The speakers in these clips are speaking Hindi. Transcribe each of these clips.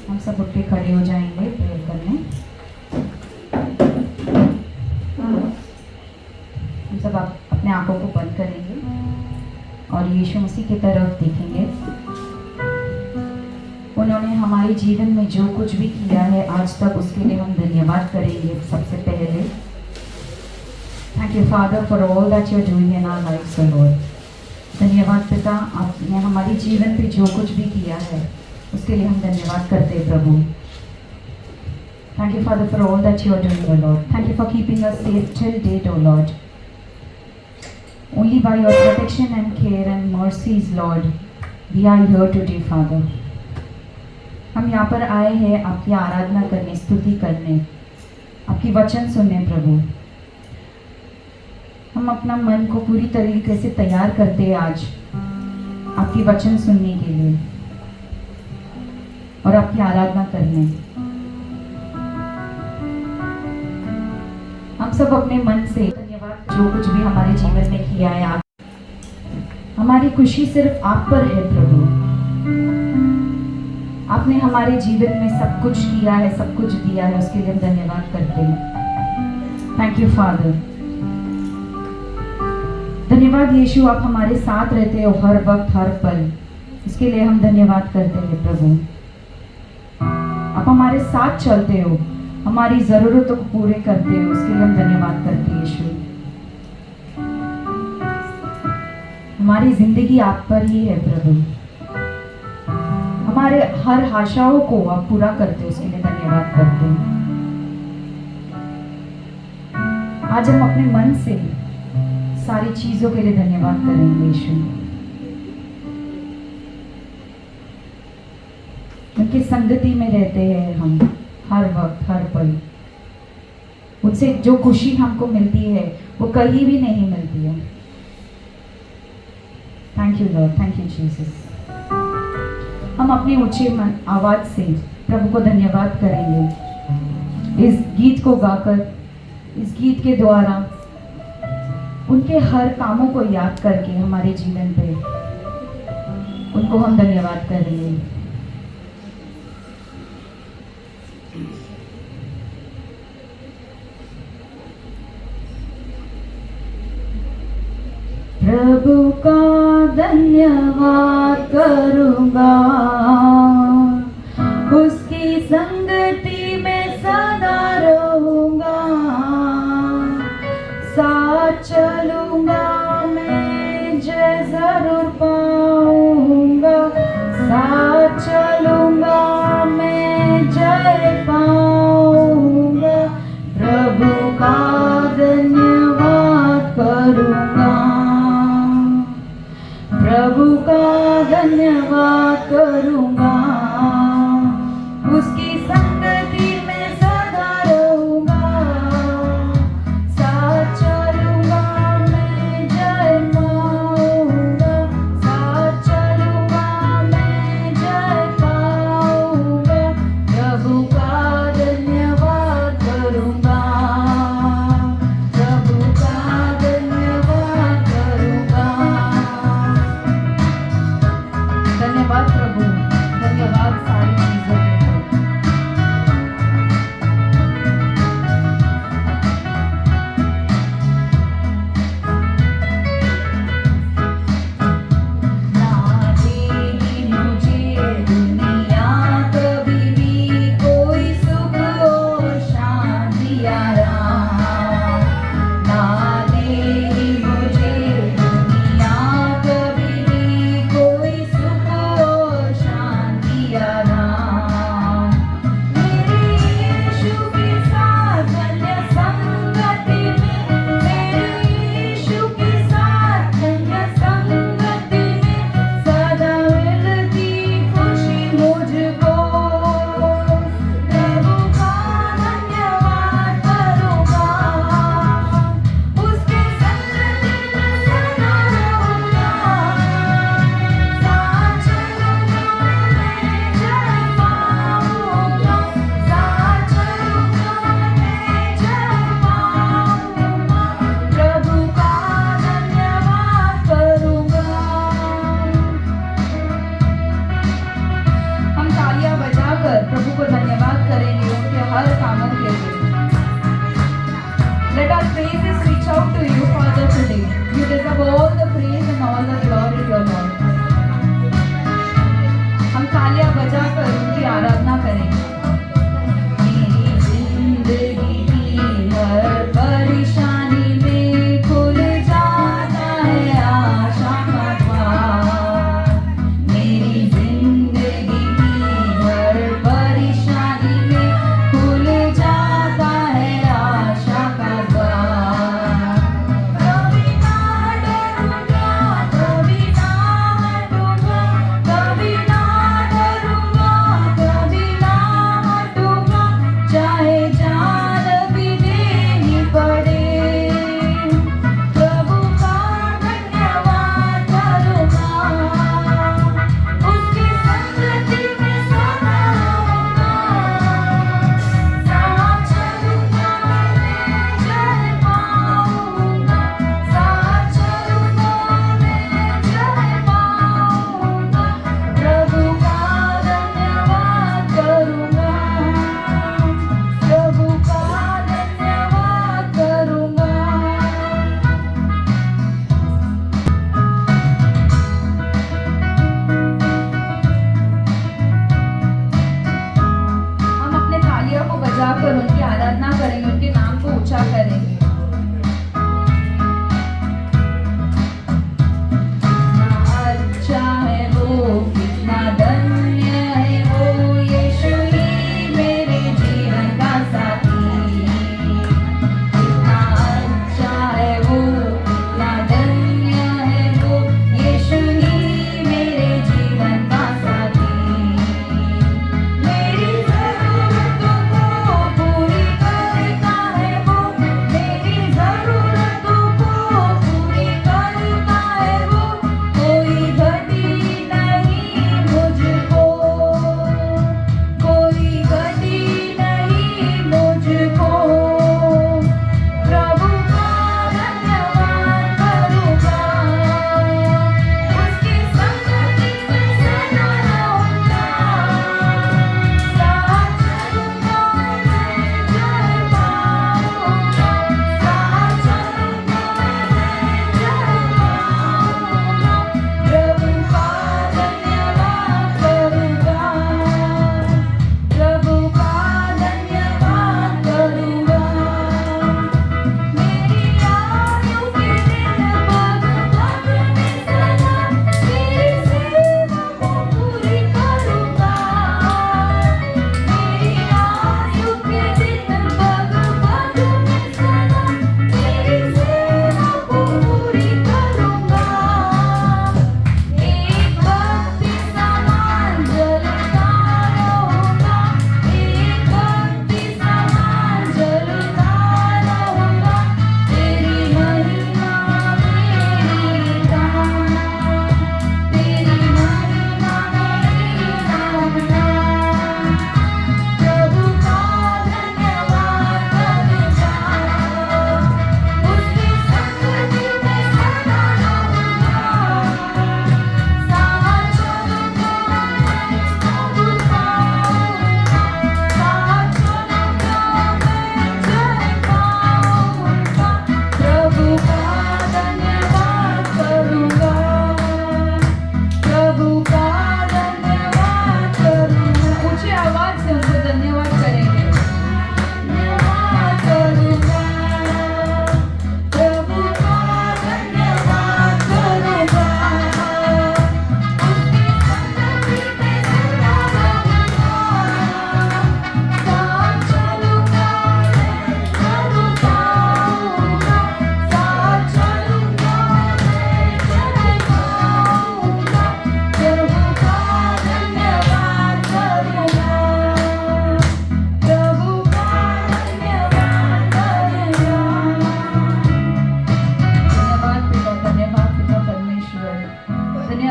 हम सब उठ के खड़े हो जाएंगे प्रेयर करने। हम सब अपने आंखों को बंद करेंगे और यीशु मसीह की तरफ देखेंगे। उन्होंने हमारे जीवन में जो कुछ भी किया है आज तक, उसके लिए हम धन्यवाद करेंगे। सबसे पहले thank you father for all that you are doing in our lives Lord. धन्यवाद पिता, आपने हमारे जीवन पे जो कुछ भी किया है उसके लिए हम धन्यवाद करते हैं प्रभु। Thank you father for all that you are doing O Lord. Thank you for keeping us safe till date O Lord. Only by your protection and care and mercies Lord we are here today father. हम यहाँ पर आए हैं आपकी आराधना करने, स्तुति करने, आपकी वचन सुनने प्रभु। हम अपना मन को पूरी तरीके से तैयार करते हैं आज आपकी वचन सुनने के लिए और आपकी आराधना करने। हम सब अपने मन से धन्यवाद जो कुछ भी हमारे जीवन में किया है। आप हमारी खुशी सिर्फ आप पर है प्रभु। आपने हमारे जीवन में सब कुछ किया है, सब कुछ दिया है, उसके लिए हम धन्यवाद करते हैं। Thank you father. धन्यवाद यीशु, आप हमारे साथ रहते हो हर वक्त हर पल, इसके लिए हम धन्यवाद करते हैं प्रभु। आप हमारे साथ चलते हो, हमारी जरूरतों को पूरे करते हो, उसके लिए हम धन्यवाद करते हैं यीशु। हमारी जिंदगी आप पर ही है प्रभु। हमारे हर आशाओं को आप पूरा करते हो, उसके लिए धन्यवाद करते हैं। आज हम अपने मन से सारी चीजों के लिए धन्यवाद करेंगे यीशु। उनकी संगति में रहते हैं हम हर वक्त हर पल। उनसे जो खुशी हमको मिलती है वो कहीं भी नहीं मिलती है। Thank you Lord, thank you Jesus. हम अपने ऊंचे आवाज से प्रभु को धन्यवाद करेंगे इस गीत को गाकर, इस गीत के द्वारा उनके हर कामों को याद करके हमारे जीवन पे उनको हम धन्यवाद करेंगे। प्रभु का धन्यवाद करूंगा, उसकी संगति में सदा रहूंगा। साथ चलूंगा मैं, जय जरूर पाऊंगा। साथ चलूंगा मैं, जय पाऊंगा। प्रभु का धन्यवाद करूंगा, प्रभु का धन्यवाद करूंगा। उसकी संगति में सदा रहूंगा। साथ चलूंगा मैं, जय पाऊंगा। साथ चलूंगा मैं, जय पाऊंगा। प्रभु का धन्यवाद करूंगा, प्रभु का धन्यवाद करूंगा। धन्यवाद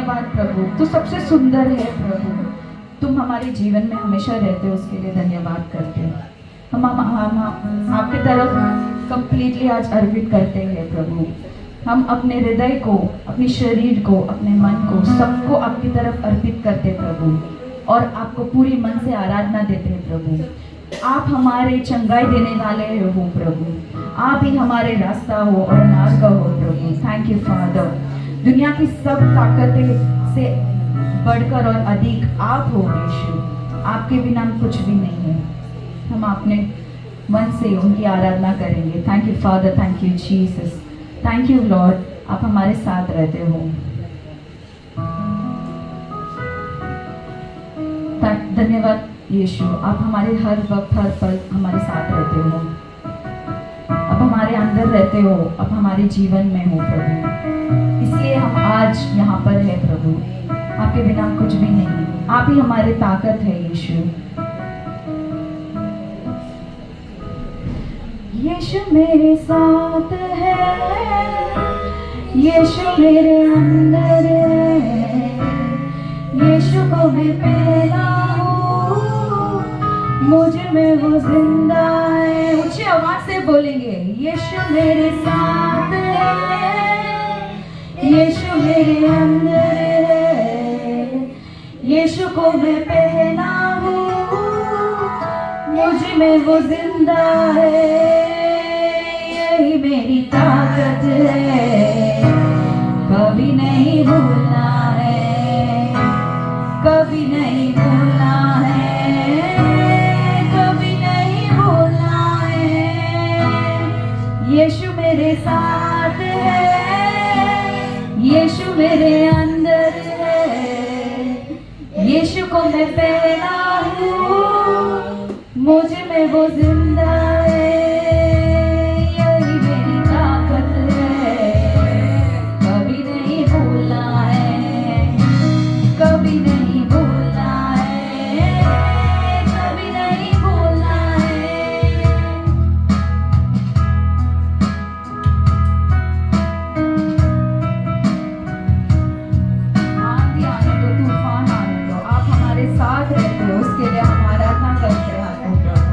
धन्यवाद प्रभु, तू सबसे सुंदर है प्रभु। तुम हमारे जीवन में हमेशा रहते हो, उसके लिए धन्यवाद करते हैं। हम आपकी तरफ कंप्लीटली आज अर्पित करते हैं प्रभु। हम अपने हृदय को, अपने शरीर को, अपने मन को, सबको आपकी तरफ अर्पित करते प्रभु, और आपको पूरी मन से आराधना देते हैं प्रभु। आप हमारे चंगाई देने वाले हो प्रभु, आप ही हमारे रास्ता हो और मार्ग हो प्रभु। Thank you father. दुनिया की सब ताकतें से बढ़कर और अधिक आप हो यीशु, आपके बिना हम कुछ भी नहीं है। हम अपने मन से उनकी आराधना करेंगे। Thank you father, thank you Jesus, thank you Lord, आप हमारे साथ रहते हो। धन्यवाद यीशु, आप हमारे हर वक्त हर पल हमारे साथ रहते हो, आप हमारे अंदर रहते हो, आप हमारे जीवन में हो प्रभु। इसलिए हम आज यहाँ पर है प्रभु, आपके बिना कुछ भी नहीं, आप ही हमारी ताकत है यीशु। यीशु मेरे साथ है, यीशु मेरे अंदर है, यीशु को मैं पहला हूँ, मुझ में वो जिंदा है। ऊंची आवाज से बोलेंगे, यीशु मेरे साथ है, यीशु मेरे अंदर है, यीशु को मैं पहला हूँ, मुझ में वो जिंदा है। यही मेरी ताकत है, कभी नहीं भूलना है, कभी नहीं भूलना है, कभी नहीं भूलना है। यीशु मेरे साथ है, यीशु मेरे अंदर है, यीशु को मैं पहला हूँ, मुझ में वो जिंदा है। यही मेरी ताकत है, कभी नहीं भूलना है, कभी नहीं भूलना है, कभी नहीं भूलना है। आंधी आने दो, तूफान आने दो, आप हमारे साथ रहते हो, उसके लिए हम आराधना करते हैं आपको प्रभु।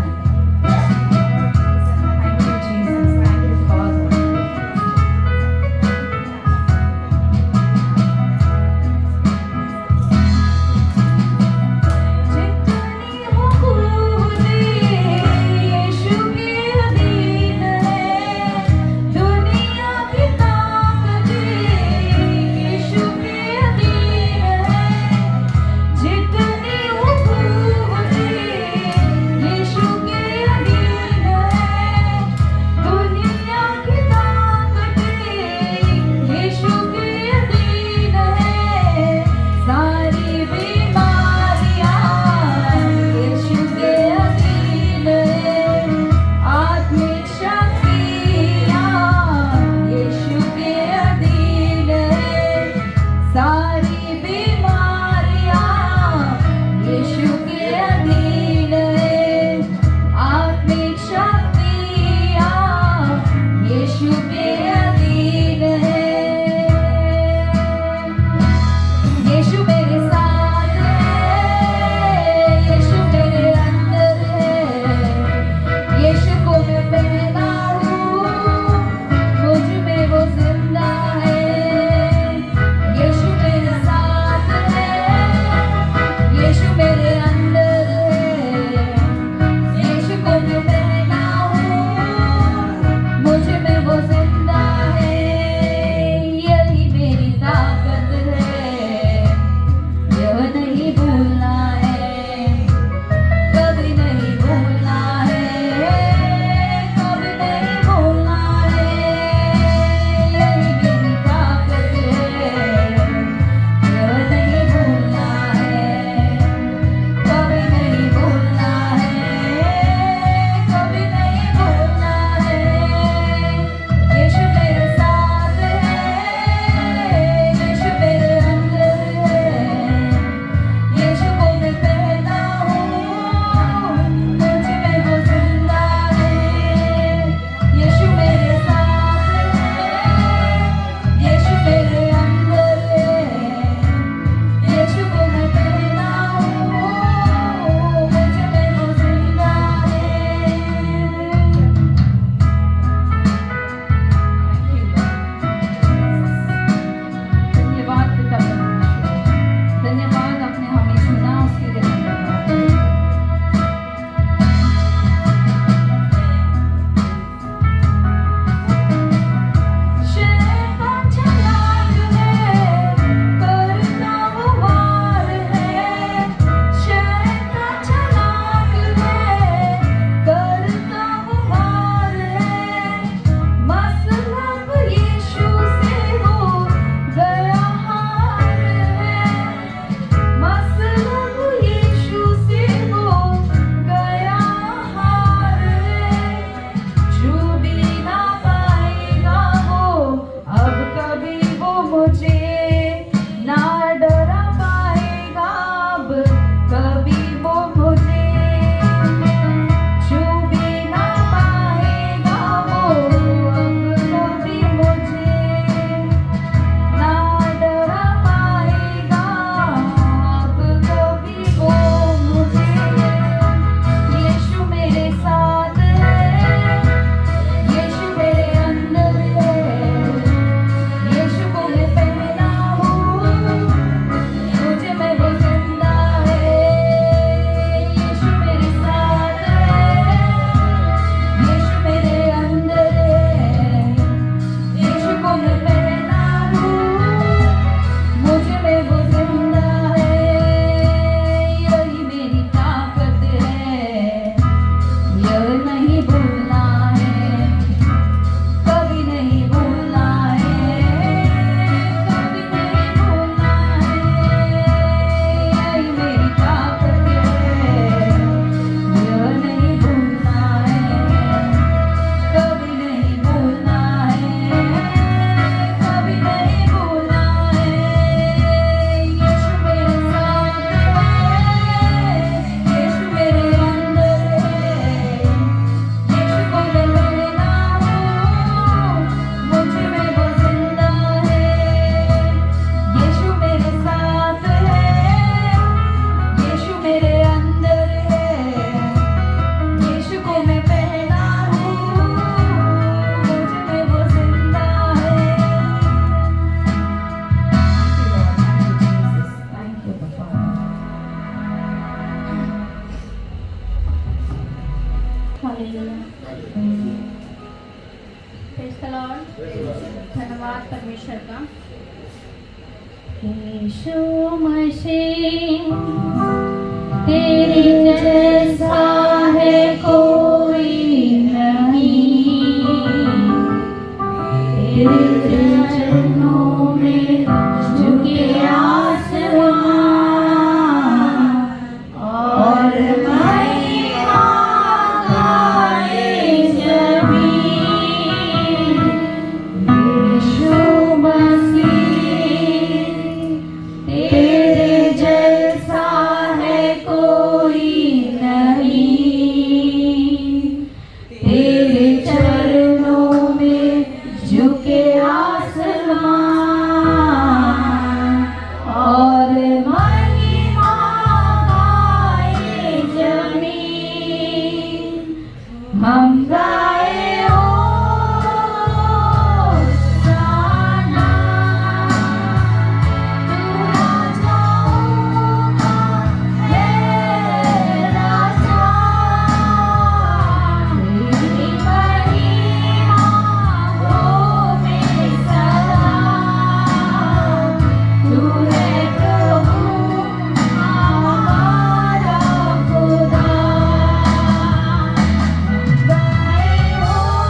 यीशु मसीह तेरे जैसा है कोई नहीं, तेरे चरणों में झुके आसमान और महिमा गाए ज़मीन। यीशु मसीह तेरे जैसा है कोई नहीं, तेरे चरणों में झुके आसमान और महिमा गाए ज़मीन। हम गाए होशाना, तू राजाओं का है राजा, तेरी महिमा होवे सदा। तू है प्रभु हमारा खुदा। गाए होशाना,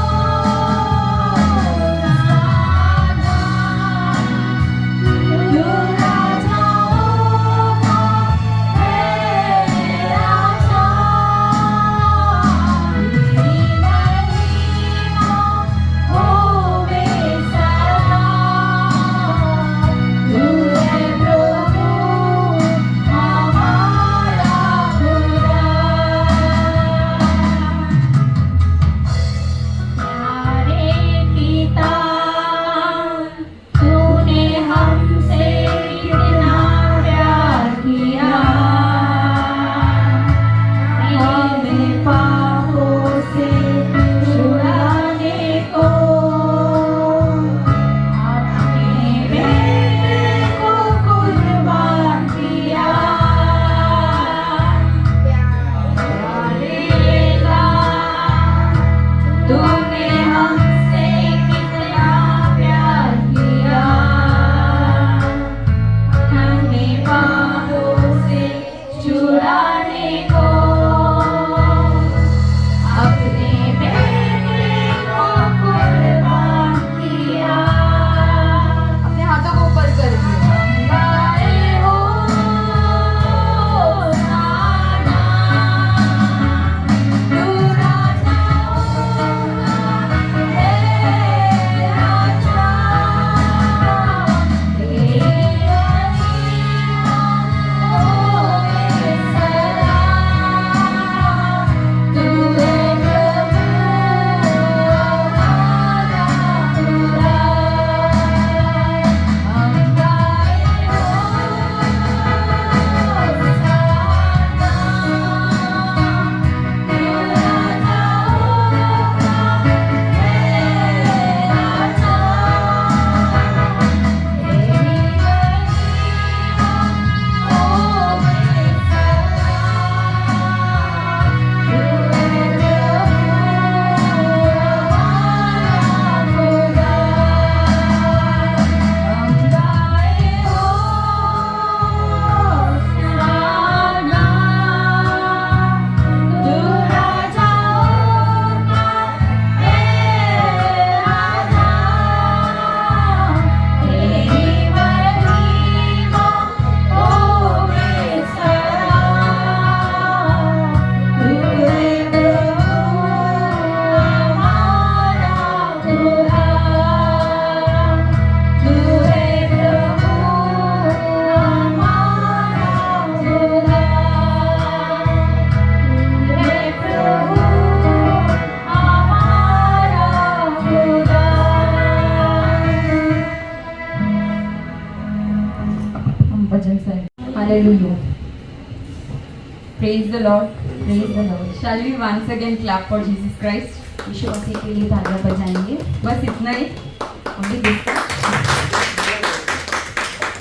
तू राजाओं का है राजा, तेरी महिमा होवे सदा। तू है प्रभु हमारा खुदा। प्यारे पिता, तूने हमसे कितना प्यार किया, हमें पापों से छुड़ाने को अपने बेटे को कुर्बान किया। प्यारेगा तूने हमसे कितना प्यार किया, हमें पापों से छुड़ाने को अपने बेटे को कुर्बान किया। अपने हाथों को ऊपर कर दिया। गाए होशाना, तू राजाओं का है राजा, तेरी महिमा होवे सदा। तू है प्रभु हमारा खुदा। हम गाए होशाना, तू राजाओं का है राजा, तेरी महिमा होवे सदा। तू है प्रभु हमारा खुदा। हम गाए होशाना, तू राजाओं का है राजा, तेरी महिमा होवे सदा। तू है प्रभु हमारा खुदा। तू है प्रभु हमारा खुदा। तू है प्रभु हमारा खुदा। हम भजन से Hallelujah. Praise the Lord. Praise the Lord. Shall we once again clap for Jesus Christ? यीशु मसीह के लिए तालियां बजाएंगे। बस इतना ही। Only this much.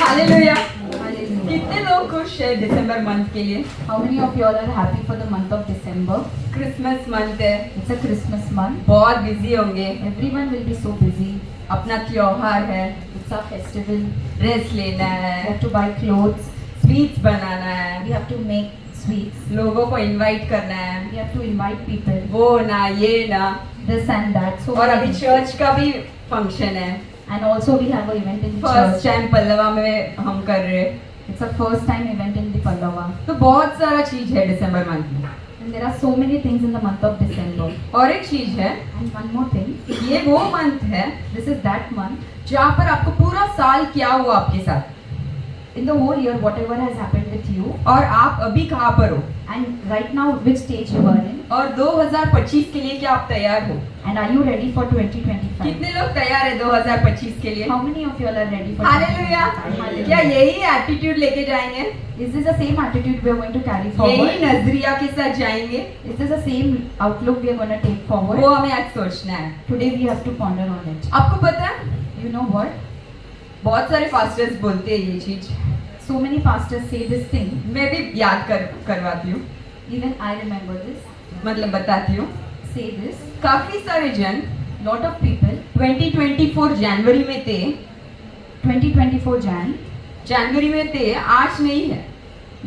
Hallelujah. Hallelujah. कितने लोग खुश है दिसंबर मंथ के लिए? How many of you all are happy for the month of December? Christmas month है, It's a Christmas month. बहुत बिजी होंगे, Everyone will be so busy. अपना त्योहार है, It's our festival. ड्रेस लेना We है, have to buy clothes. Sweets banana We है, have to make sweets. लोगों को इनवाइट करना है, We have to invite people. वो ना ये ना, This and that. So और many अभी things. चर्च का भी फंक्शन है, And also we have an event in first church. Time Pallava में हम कर रहे हैं, It's a first time event in the Pallava. तो बहुत सारा चीज है दिसंबर मंथ में। And there are so many things in the month of December. और एक चीज है, And one more thing. ये वो मंथ है This is that month. जहाँ पर आपको पूरा साल क्या हुआ आपके साथ, In the whole year, whatever has happened with you. और आप अभी कहाँ पर हो, And right now, which stage you are in. और 2025 के लिए क्या आप तैयार हो? And are you ready for 2025? कितने लोग तैयार है 2025 के लिए? How many of you all are ready for hallelujah! 2025? क्या यही एटीट्यूड लेके जाएंगे? Is this the same attitude we are going to carry forward? यही नजरिया के साथ जाएंगे? Is this the same outlook we are going to take forward? वो हमें आज सोचना है। Today we have to ponder on it. आपको पता है, You know what? बहुत सारे पास्टर्स बोलते हैं ये चीज, So many pastors say this thing. मैं भी याद करवाती हूँ, Even I remember this. मतलब बताती हूँ। Say this. काफी सारे जन Lot of people. 2024 जनवरी में थे, 2024 Jan. जनवरी में थे, आज नहीं है।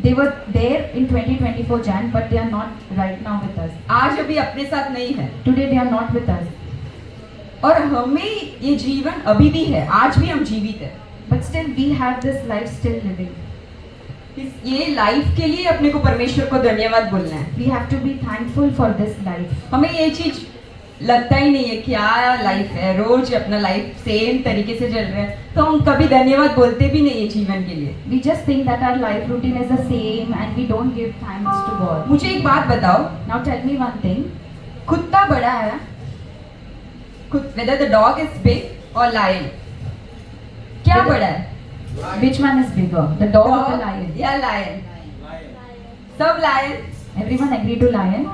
They were there in 2024 Jan, but they are not right now with us. आज अभी अपने साथ नहीं है, Today they are not with us. और हमें ये जीवन अभी भी है, आज भी हम जीवित है। But still we have this life still living. ये लाइफ के लिए अपने को परमेश्वर को धन्यवाद बोलना है। We have to be thankful for this life. हमें ये चीज लगता ही नहीं है क्या लाइफ है, रोज अपना लाइफ सेम तरीके से चल रहा है, तो हम कभी धन्यवाद बोलते भी नहीं है जीवन के लिए। We just think that our life routine is the same and we don't give thanks to God. मुझे एक बात बताओ, Now tell me one thing. कुत्ता बड़ा है, whether the dog is big or lion, क्या बड़ा है? Which one is bigger, the dog or the lion? या लायन? सब lion. Everyone agree to lion?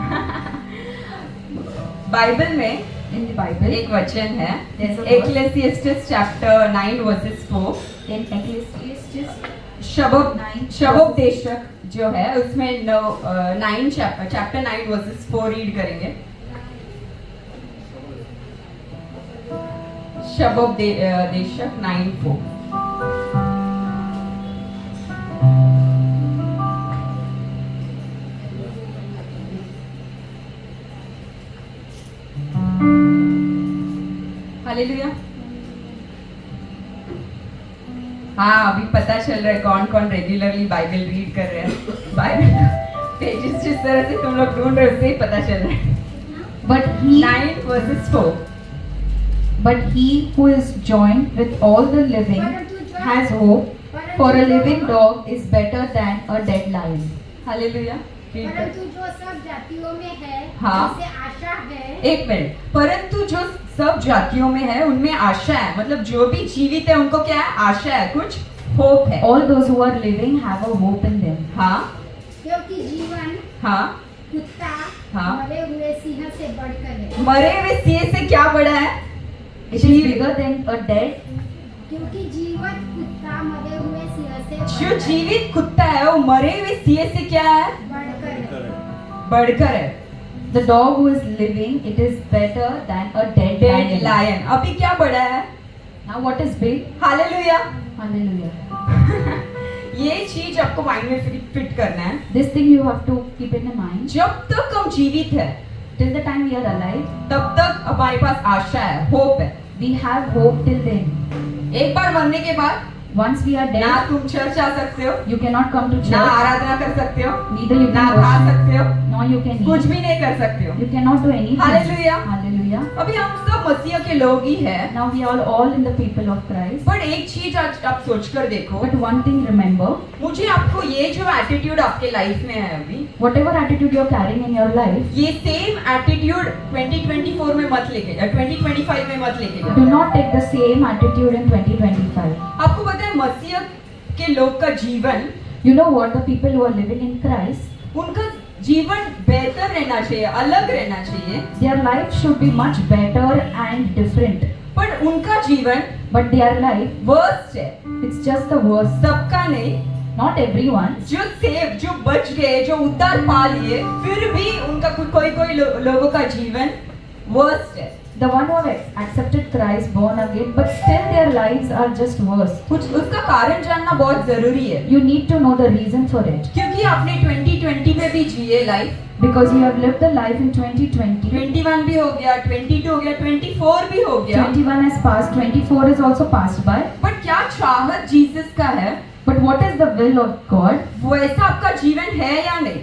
Bible में In the Bible, एक वचन है, There's a verse. Ecclesiastes chapter 9 verses 4, in Ecclesiastes शबोप शबोपदेशक जो है उसमें 9 चैप्टर 9 वर्सेस 4 रीड करेंगे। शबोपदेशक 9:4। हालेलुया। हाँ, अभी पता चल रहा है कौन कौन रेगुलरली बाइबल रीड कर रहे हैं। बाइबल पेजेस जिस तरह से तुम लोग ढूंढ रहे हो उससे ही पता चल रहा है। But he 9 verses 4। But he who is joined with all the living has hope, for a living dog is better than a dead lion. Hallelujah. Read कर। परंतु जो सब जातियों में है, हाँ। जिसे आशा है, एक मिनट, परंतु जो सब जातियों में है उनमें आशा है, मतलब जो भी जीवित है उनको क्या है? आशा है, कुछ होप है। All those who are living have a hope in them. हाँ क्योंकि जीवन हाँ, कुत्ता हाँ। मरे हुए सिंह से बढ़कर है। मरे हुए सिंह से क्या बड़ा है? It is bigger than a dead. क्योंकि जीवन कुत्ता मरे हुए सिंह से जो बढ़कर जीवित कुत्ता है वो मरे हुए सिंह से क्या है? बढ़कर है। बढ़कर है। The dog who is living, it is better than a dead dead lion. Lion. अभी क्या बड़ा है? Now what is big? Hallelujah. Hallelujah. ये चीज आपको माइंड में फिट करना है। This thing you have to keep in mind. जब तक हम जीवित है Till the time we are alive, तब तक हमारे पास आशा है, होप है। we have hope till then. एक बार मरने के बाद Once we are ना dead, तुम चर्च आ सकते हो, you cannot come to ना church. आराधना कर सकते हो, Neither you ना can खा worship, सकते हो, nor you can कुछ eat. भी नहीं कर सकते हो। You cannot do anything. Hallelujah. Hallelujah. अभी हम सब मसीह के लोग ही हैं, Now we are all in the people of Christ. पर एक चीज आज आप सोच कर देखो, But one thing remember, मुझे आपको ये जो एटीट्यूड आपके लाइफ में है अभी, whatever attitude you are carrying in your life, ये सेम एटीट्यूड 2024 में मत लेके 2025 में मत लेके जाओ। do not take the same attitude in 2025. आपको पता है मसीह के लोग का जीवन, You know what? The people who are living in Christ, उनका जीवन बेहतर रहना चाहिए, अलग रहना चाहिए, their life should be much better and different. पर उनका जीवन But their life, वर्स्ट है। it's just the worst. सबका नहीं, Not everyone. जो सेव, जो बच गए, जो उद्धार पा लिए, फिर भी उनका कोई लोगों का जीवन वर्स्ट है। The one who have accepted Christ, born again, but still their lives are just worse. कुछ उसका कारण जानना बहुत जरूरी है, You need to know the reason for it. क्योंकि आपने 2020 में भी जिए life, Because you have lived the life in 2020. 21 भी हो गया, 22 हो गया, 24 भी हो गया, 21 has passed, 24 has also passed by. But क्या चाहत जीसस का है, But what is the will of God? वैसा आपका जीवन है या नहीं,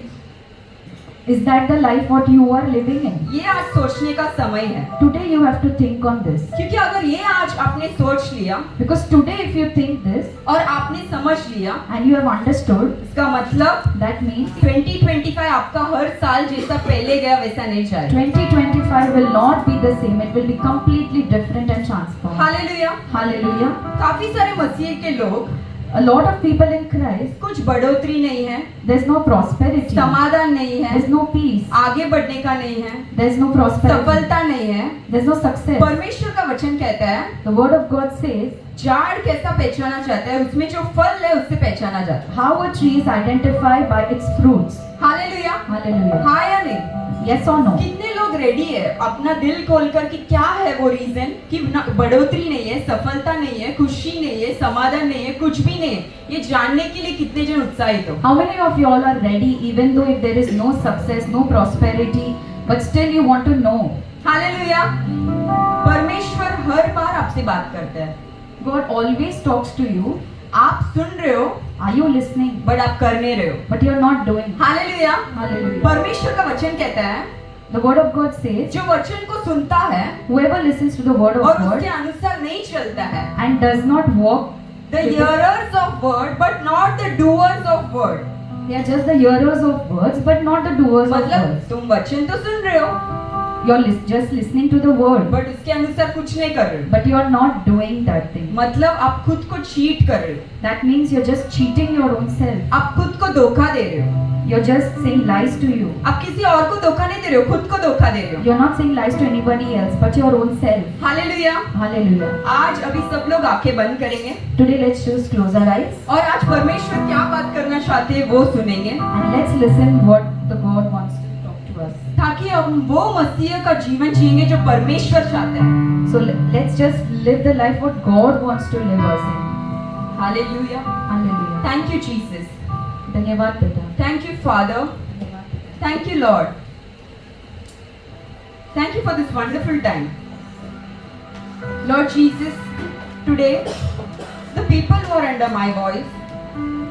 Is that the life what you are living in? ये आज सोचने का समय है। Today you have to think on this. क्योंकि अगर ये आज आपने सोच लिया Because today if you think this और आपने समझ लिया, and you have understood, इसका मतलब that means 2025 आपका हर साल जैसा पहले गया वैसा नहीं जाएगा। 2025 will not be the same. It will be completely different and transformed. Hallelujah. Hallelujah. काफी सारे मसीह के लोग, A lot of people in Christ, कुछ बढ़ोतरी नहीं है, there's no prosperity. समाधान नहीं है, There's no peace. आगे बढ़ने का नहीं है, There's no prosperity. सफलता नहीं है। There's no success. परमेश्वर का वचन कहता है, The word of God says झाड़ कैसा पहचाना जाता है, उसमें जो फल है उससे पहचाना जाता है। how a tree is identified by its fruits. Hallelujah. Hallelujah. हाँ या नहीं? Yes or no? कितने लोग रेडी है अपना दिल खोलकर कि क्या है वो रीजन कि बढ़ोतरी नहीं है, सफलता नहीं है, खुशी नहीं है, समाधान नहीं है, कुछ भी नहीं है, ये जानने के लिए कितने जन उत्साहित हो? How many of you all are ready even though if there is no success, no prosperity, but still you want to know? Hallelujah. परमेश्वर हर बार आपसे बात करता है, God always talks to you. आप सुन रहे हो Are you listening? बट आप कर नहीं रहे हो। But you are not doing. Hallelujah. Hallelujah. परमेश्वर का वचन कहता है, The word of God says, जो वचन को सुनता है whoever listens to the word of और God उसके अनुसार नहीं चलता है, and does not walk, the hearers of word but not the doers of word, they are just the hearers of words but not the doers of मतलब words. तुम वचन तो सुन रहे हो You are just listening to the word, but उसके अनुसार कुछ नहीं कर रहे हो, but you are not doing that thing. मतलब आप खुद को चीट कर रहे हो, That means you're just cheating your own self. आप खुद को धोखा दे रहे हो, You're just saying lies to you. आप किसी और को धोखा नहीं दे रहे हो, खुद को धोखा दे रहे हो। You're not saying lies to anybody else, but your own self. Hallelujah. Hallelujah. आज अभी सब लोग आंखें बंद करेंगे Today let's just close our eyes और आज परमेश्वर क्या बात करना चाहते हैं वो सुनेंगे, and let's listen what the God wants to talk to us. ताकि हम वो मसीह का जीवन जिएंगे जो परमेश्वर चाहता है। So let's just live the life what God wants to live us in. Hallelujah. Hallelujah. Thank you Jesus, धन्यवाद पिता. Thank you father, thank you Lord, thank you for this wonderful time. Lord Jesus, today the people who are under my voice,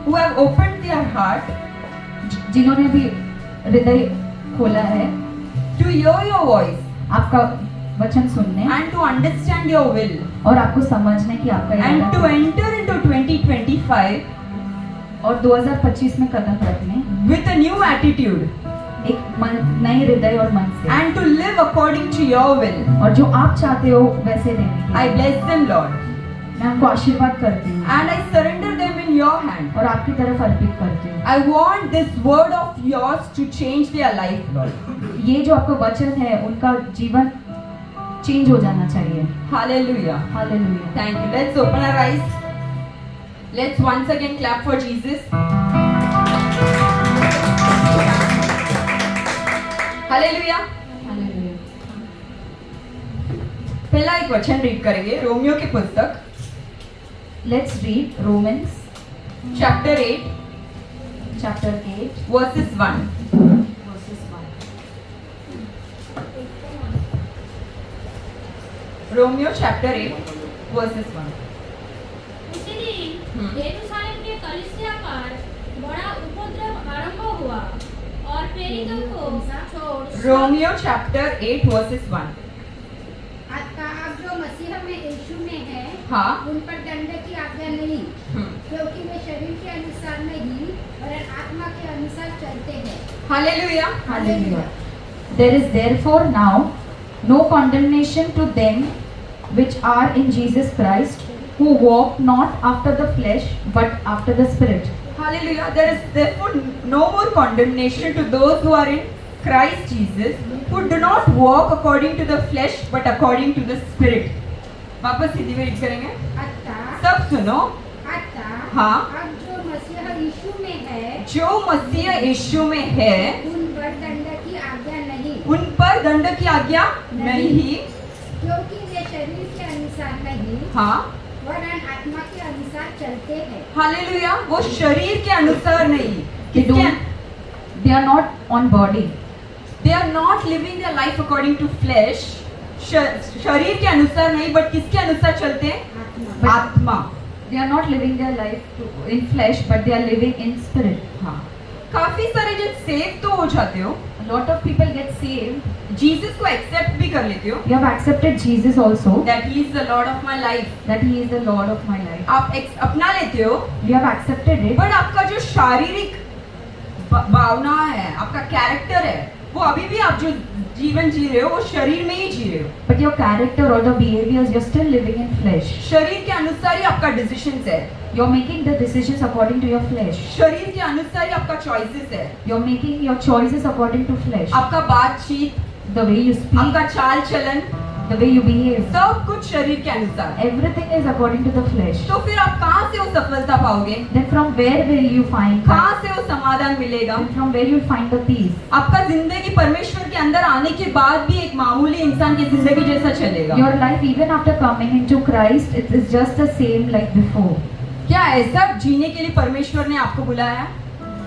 who have opened their heart जिन्होंने भी हृदय खोला है to hear your voice आपका वचन सुनने and to understand your will और आपको समझने की आपका and to इरादा enter into 2025 और 2025 में कदम रखने with a new attitude एक नए हृदय और मन से and to live according to your will. और जो आप चाहते हो वैसे रहने के I लिए bless them, Lord, मैं आपको आशीर्वाद करती हूँ and I surrender them in your hand. और आपकी तरफ अर्पित करती हूँ. I want this word of yours to change their life, Lord. ये जो आपका वचन है उनका जीवन चेंज हो जाना चाहिए. Hallelujah. Hallelujah. Thank you. Let's open our eyes. Let's once again clap for Jesus. Hallelujah. Hallelujah. पहला एक वचन रीड करेंगे रोमियो की पुस्तक Let's read Romans chapter 8 chapter 8 verses 1. verses 1. Romeo chapter 8 verses 1. उसी दिन यरूशलेम के कलीसिया पर बड़ा उपद्रव आरंभ हुआ और प्रेरितों को छोड़ रोमियो chapter 8 verses 1. अब जो मसीह में यीशु में है हाँ. उन पर दंड की आज्ञा नहीं, हम्म. क्योंकि वे शरीर के अनुसार नहीं और आत्मा के अनुसार चलते हैं. Hallelujah. Hallelujah. There is therefore now no condemnation to them which are in Jesus Christ, who walk not after the flesh but after the Spirit. Hallelujah. There is therefore no more condemnation to those who are in Christ Jesus, who do not walk according to the flesh but according to the Spirit. वापस हिंदी में रीड करेंगे. अतः सब सुनो. अतः हाँ. अब जो मसीह यीशु में है जो मसीह यीशु में है उन पर दंड की आज्ञा नहीं, उन पर दंड की आज्ञा नहीं। क्योंकि वे शरीर के अनुसार नहीं हाँ, वरन आत्मा के अनुसार चलते हैं। हालेलुया। वो शरीर के अनुसार नहीं, They don't, they are not on body. They are not living their life according to flesh. शरीर के अनुसार नहीं, बट किसके अनुसार चलते हैं? आत्मा। आत्मा। They are not living their life in flesh, but they are living in spirit. हाँ, काफी सारे जन सेव तो हो जाते हो, A lot of people get saved. Jesus को एक्सेप्ट भी कर लेते हो, You have accepted Jesus also, that he is the Lord of my life. that He is the Lord of my life. आप अपना लेते हो, You have accepted it, but आपका जो शारीरिक भावना है, आपका कैरेक्टर है, वो अभी भी आप जो जीवन जी रहे हो वो शरीर में ही जी रहे हो। but your character or the behaviors, you're still living in flesh. शरीर के अनुसार ही आपका डिसीजंस है, You're making the decisions according to your flesh. शरीर के अनुसार ही आपका चॉइसेस है, You're making your choices according to flesh. आपका बातचीत, The way you speak, आपका चाल चलन, the way you behave, सब कुछ शरीर के अनुसार। everything is according to the flesh. तो फिर आप कहाँ से वो सफलता पाओगे? Then from where will you find कहाँ से वो समाधान मिलेगा? and from where you'll find the peace? आपका जिंदगी परमेश्वर के अंदर आने के बाद भी एक मामूली इंसान की जिंदगी जैसा चलेगा। Your life, even after coming into Christ, it is just the same like before. क्या ऐसा जीने के लिए परमेश्वर ने आपको बुलाया?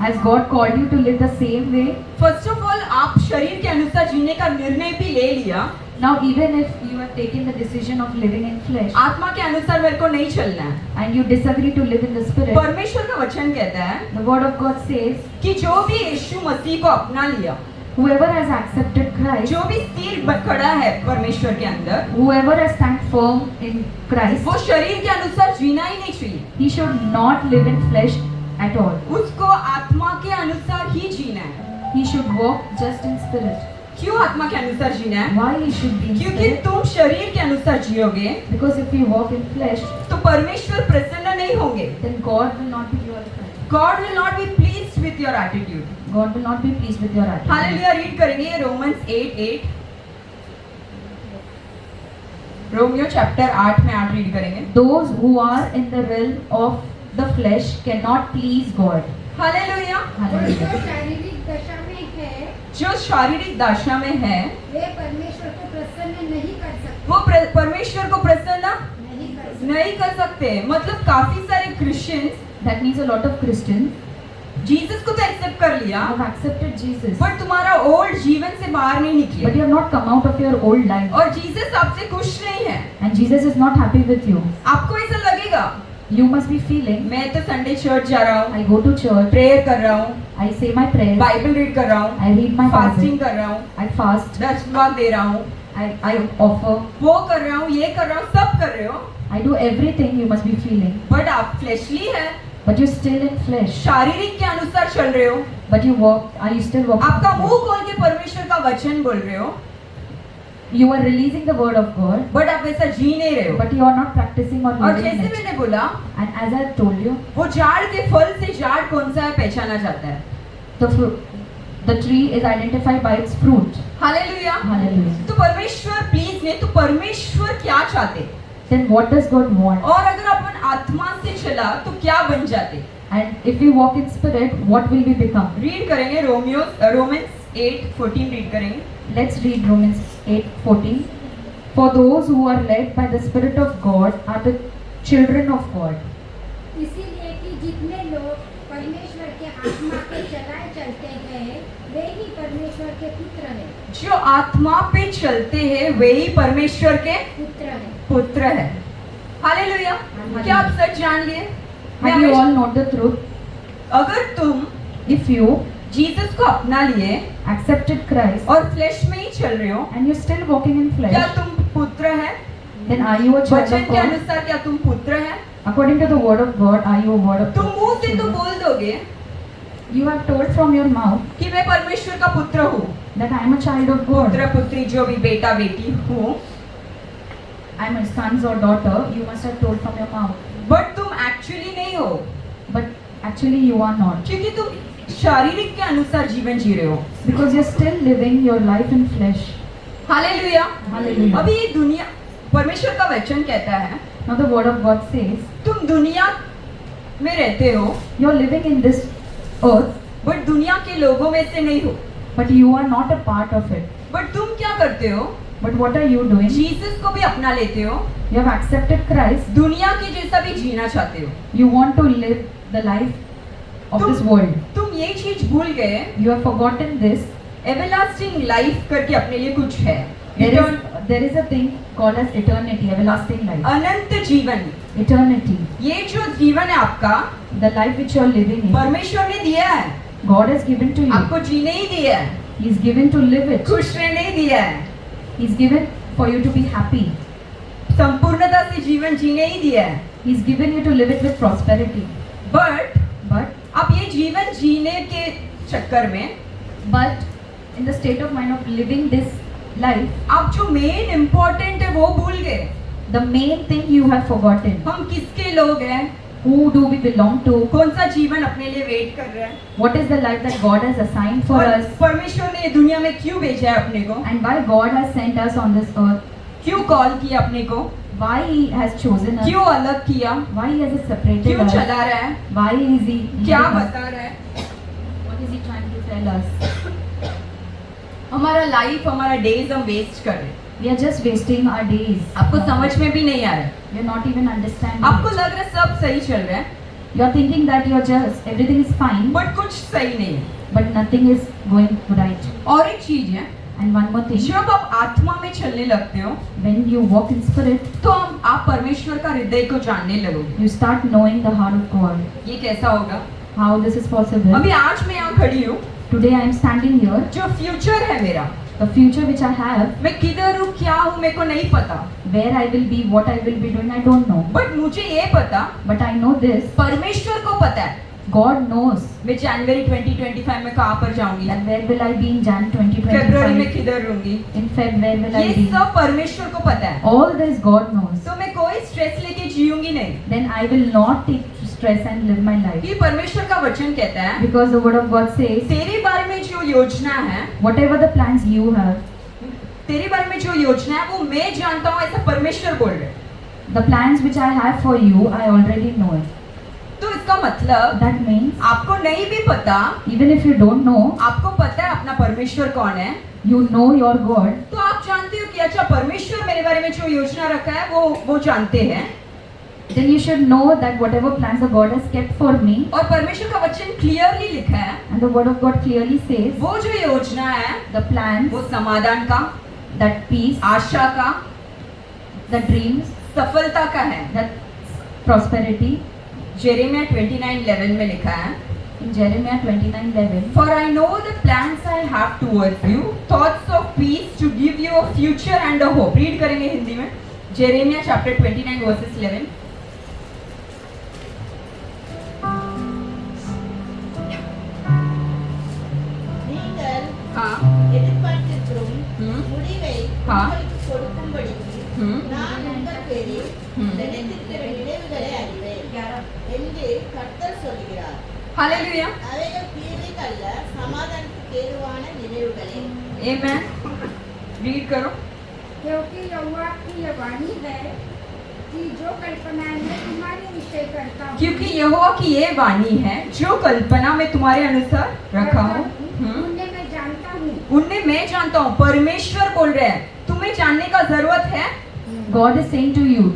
Has God called you to live the same way? First of all आप शरीर के अनुसार जीने का निर्णय भी ले लिया, Now, even if you have taken the decision of living in flesh आत्मा के अनुसार मेरे को नहीं चलना है, and you disagree to live in the spirit, परमेश्वर का वचन कहता है the word of God says, कि जो भी यीशु मसीह को अपना लिया, whoever has accepted Christ, जो भी स्थिर खड़ा है परमेश्वर के अंदर, whoever has stand firm in Christ, वो शरीर के अनुसार जीना ही नहीं चाहिए, he should not live in flesh at all. उसको आत्मा के अनुसार ही जीना है। He should walk just in spirit. क्यों आत्मा के अनुसार जीना है? Why he should be in क्योंकि spirit? तुम शरीर के अनुसार जियोगे Because if you walk in flesh, तो परमेश्वर प्रसन्न नहीं होंगे। then God will not be glorified. God will not be pleased with your attitude. God will not be pleased with your attitude. Hallelujah. Read करेंगे रोमन्स 8:8, रोमियो चैप्टर 8 में 8 रीड करेंगे। Those who are in the realm of the flesh cannot please God. Hallelujah. और Hallelujah. जो शारीरिक दशा में है जो शारीरिक दशा में है वे परमेश्वर को प्रसन्न नहीं कर सकते, वो परमेश्वर को प्रसन्न नहीं कर सकते। नहीं कर सकते। मतलब काफी सारे Christians That means a lot of Christians Jesus को तो एक्सेप्ट कर लिया, have accepted Jesus, बट तुम्हारा ओल्ड जीवन से बाहर नहीं but निकले, you have not come out of your old life, और जीसस आपसे खुश नहीं है। and Jesus is not happy with you. आपको ऐसा लगेगा, You must be feeling, मैं तो संडे चर्च जा रहा हूँ, I go to church, prayer कर रहा हूँ, I say my prayers, Bible read कर रहा हूँ, I read my fasting Bible, कर रहा हूँ, I fast, दशवां दे रहा हूँ, I offer, वो कर रहा हूँ, ये कर रहा हूँ, सब कर रहे हो, I do everything. You must be feeling, but आप फ्लेशली है, but you're still in flesh, शारीरिक के अनुसार चल रहे हो। but you walk. Are you still walking? आपका in मुंह flesh? खोल के परमेश्वर का वचन बोल रहे हो, You are releasing the word of God, but आप ऐसा जी नहीं रहे हो। but you are not practicing or और living जैसे it. मैंने बोला, And as I told you, वो झाड़ के फल से झाड़ कौन सा है पहचाना जाता है। the tree is identified by its fruit. Hallelujah. Hallelujah. तो परमेश्वर प्लीज ने, तो परमेश्वर क्या चाहते, Then what does God want? और अगर अपन आत्मा से चला तो क्या बन जाते? And if we walk in spirit, what will we become? Read करेंगे रोमन्स 8:14 रीड करेंगे। Let's read Romans 8:14. For those who are led by the Spirit of God are the children of God. इसीलिए कि जितने लोग परमेश्वर के आत्मा के चलाए चलते हैं वे ही परमेश्वर के पुत्र हैं, जो आत्मा पे चलते हैं वे ही परमेश्वर के पुत्र हैं। पुत्र है। हालेलुया। क्या आप सच जान लिए? मैं Have you हमेशा- all know the truth? अगर तुम If you जीसस को अपना लिए accepted Christ और फ्लेश में ही चल रहे हो, and you're still walking in क्या flesh, तुम पुत्र है? then are you a child वचन of के God? अनुसार क्या तुम पुत्र है? According to the word of God, are you a word of तुम मुंह से तो God? बोल दोगे You have told from your mouth कि मैं परमेश्वर का पुत्र हूँ, that I am a child of God. पुत्र पुत्री जो भी बेटा बेटी हूँ, I am a son or daughter. You must have told from your mouth, but तुम एक्चुअली नहीं हो, but actually you are not, क्योंकि तुम शारीरिक के अनुसार जीवन जी रहे हो। because you're still living your life in flesh. Hallelujah. Hallelujah. अभी ये दुनिया, परमेश्वर का वचन कहता है, Now the word of God says, तुम दुनिया में रहते हो, you're living in this earth, but दुनिया के लोगों में से नहीं हो। but you are not a part of it. But तुम क्या करते हो? But what are you doing? Jesus को भी अपना लेते हो, You have accepted Christ. दुनिया के जैसा भी जीना चाहते हो। You want to live the life of तुम- this world. तुम ये चीज भूल गए, You have forgotten this. Everlasting life करके अपने लिए कुछ है। There is a thing called as eternity, everlasting life. अनंत जीवन, Eternity. ये जो जीवन है आपका, The life which you are living in, परमेश्वर ने दिया है, God has given to you. आपको जीने ही दिया है, He is given to live it. खुश रहने ही दिया है, He is given for you to be happy. संपूर्णता से जीवन जीने ही दिया है। He is given you to live it with prosperity. But But आप ये जीवन जीने के चक्कर में in the state of mind of living this life, आप जो मेन इम्पोर्टेंट है वो भूल गए। the main thing you have forgotten. हम किसके लोग हैं? Who do we belong to? कौन सा जीवन अपने लिए वेट कर रहा है? What is the life that God has assigned for और us? परमेश्वर ने दुनिया में क्यों भेजा है अपने को? And why God has sent us on this earth? क्यों कॉल किया अपने को? Why He has chosen us? क्यों अलग किया? Why He has separated क्यों us? चला रहा है? Why is He क्या leading us? बता रहा है? What is He trying to tell us? हमारा लाइफ, हमारा डेज हम वेस्ट कर रहे हैं। We are just wasting our days. आपको समझ में भी नहीं आ रहा है। We are not even understanding. आपको it. लग रहा है सब सही चल रहा है, You are thinking that you are just everything is fine, but कुछ सही नहीं है। but nothing is going right. और एक चीज है, And one more thing, जब आप आत्मा में चलने लगते हो, when you walk in spirit, तो आप परमेश्वर का हृदय को जानने लगोगे। you start knowing the heart of God. ये कैसा होगा? How this is possible? अभी आज मैं यहाँ खड़ी हूँ, Today I am standing here. जो फ्यूचर है मेरा, The future which I have, मैं किधर हूँ, क्या हूँ, मेरे को नहीं पता, where I will be, what I will be doing, I don't know. But मुझे ये पता, But I know this. परमेश्वर को पता है God knows मैं जनवरी 2025 में कहाँ पर जाऊंगी, that where will I be in Jan फरवरी में 2025. किधर रहूंगी, In Feb, where will I ये be? सब परमेश्वर को पता है। All this God knows. तो मैं कोई स्ट्रेस लेके जीऊंगी नहीं। Then I will not take stress and live my life. ये परमेश्वर का वचन कहता है, Because the word of God says, तेरे बारे में जो योजना है, whatever the plans you have, तेरे बारे में जो योजना है वो मैं जानता हूँ, ऐसा परमेश्वर बोल रहे हैं। the plans which I have for you, I already know it. तो इसका मतलब That means, आपको नहीं भी पता, even if you don't know, आपको पता है अपना परमेश्वर कौन है, you know your God, तो आप जानते हो कि अच्छा परमेश्वर मेरे बारे में जो योजना रखा है वो जानते हैं। then you should know that whatever plans the God has kept for me, और परमेश्वर का वचन क्लियरली लिखा है, and the word of God clearly says, वो जो योजना है the plans, वो समाधान का, that peace, आशा का, the dreams, सफलता का है। that prosperity. जेरेमिया 29:11 में लिखा है, In Jeremiah 29:11, For I know the plans I have towards you, thoughts of peace to give you a future and a hope. Read करेंगे हिंदी में, जेरेमिया chapter 29 verses 11. நீங்கள் हाँ, எதிர்பார்த்திருக்கும் ம், முடிவை ஆ. உங்களுக்கு கொடுக்கும்படிக்கு ம், நான் உங்கள் பேரில் ம். நினைத்திருக்கிற நினைவுகளை அறிவேன் என்று கர்த்தர் சொல்கிறார். हालेलुया, அவைகள் தீர்வுக்கு அல்ல, சமாதானத்துக்கு ஏதுவான நினைவுகளே. Amen. Read करो। क्योंकि यहोवा की यह वाणी है कि जो कल्पनाएं मैं तुम्हारे विषय करता हूँ क्योंकि यहोवा की ये वाणी है जो कल्पना में तुम्हारे अनुसार रखा हूँ, उन्हें मैं जानता हूँ। उनमें मैं जानता हूँ। परमेश्वर बोल रहे हैं, तुम्हें जानने का जरूरत है, God is saying to you,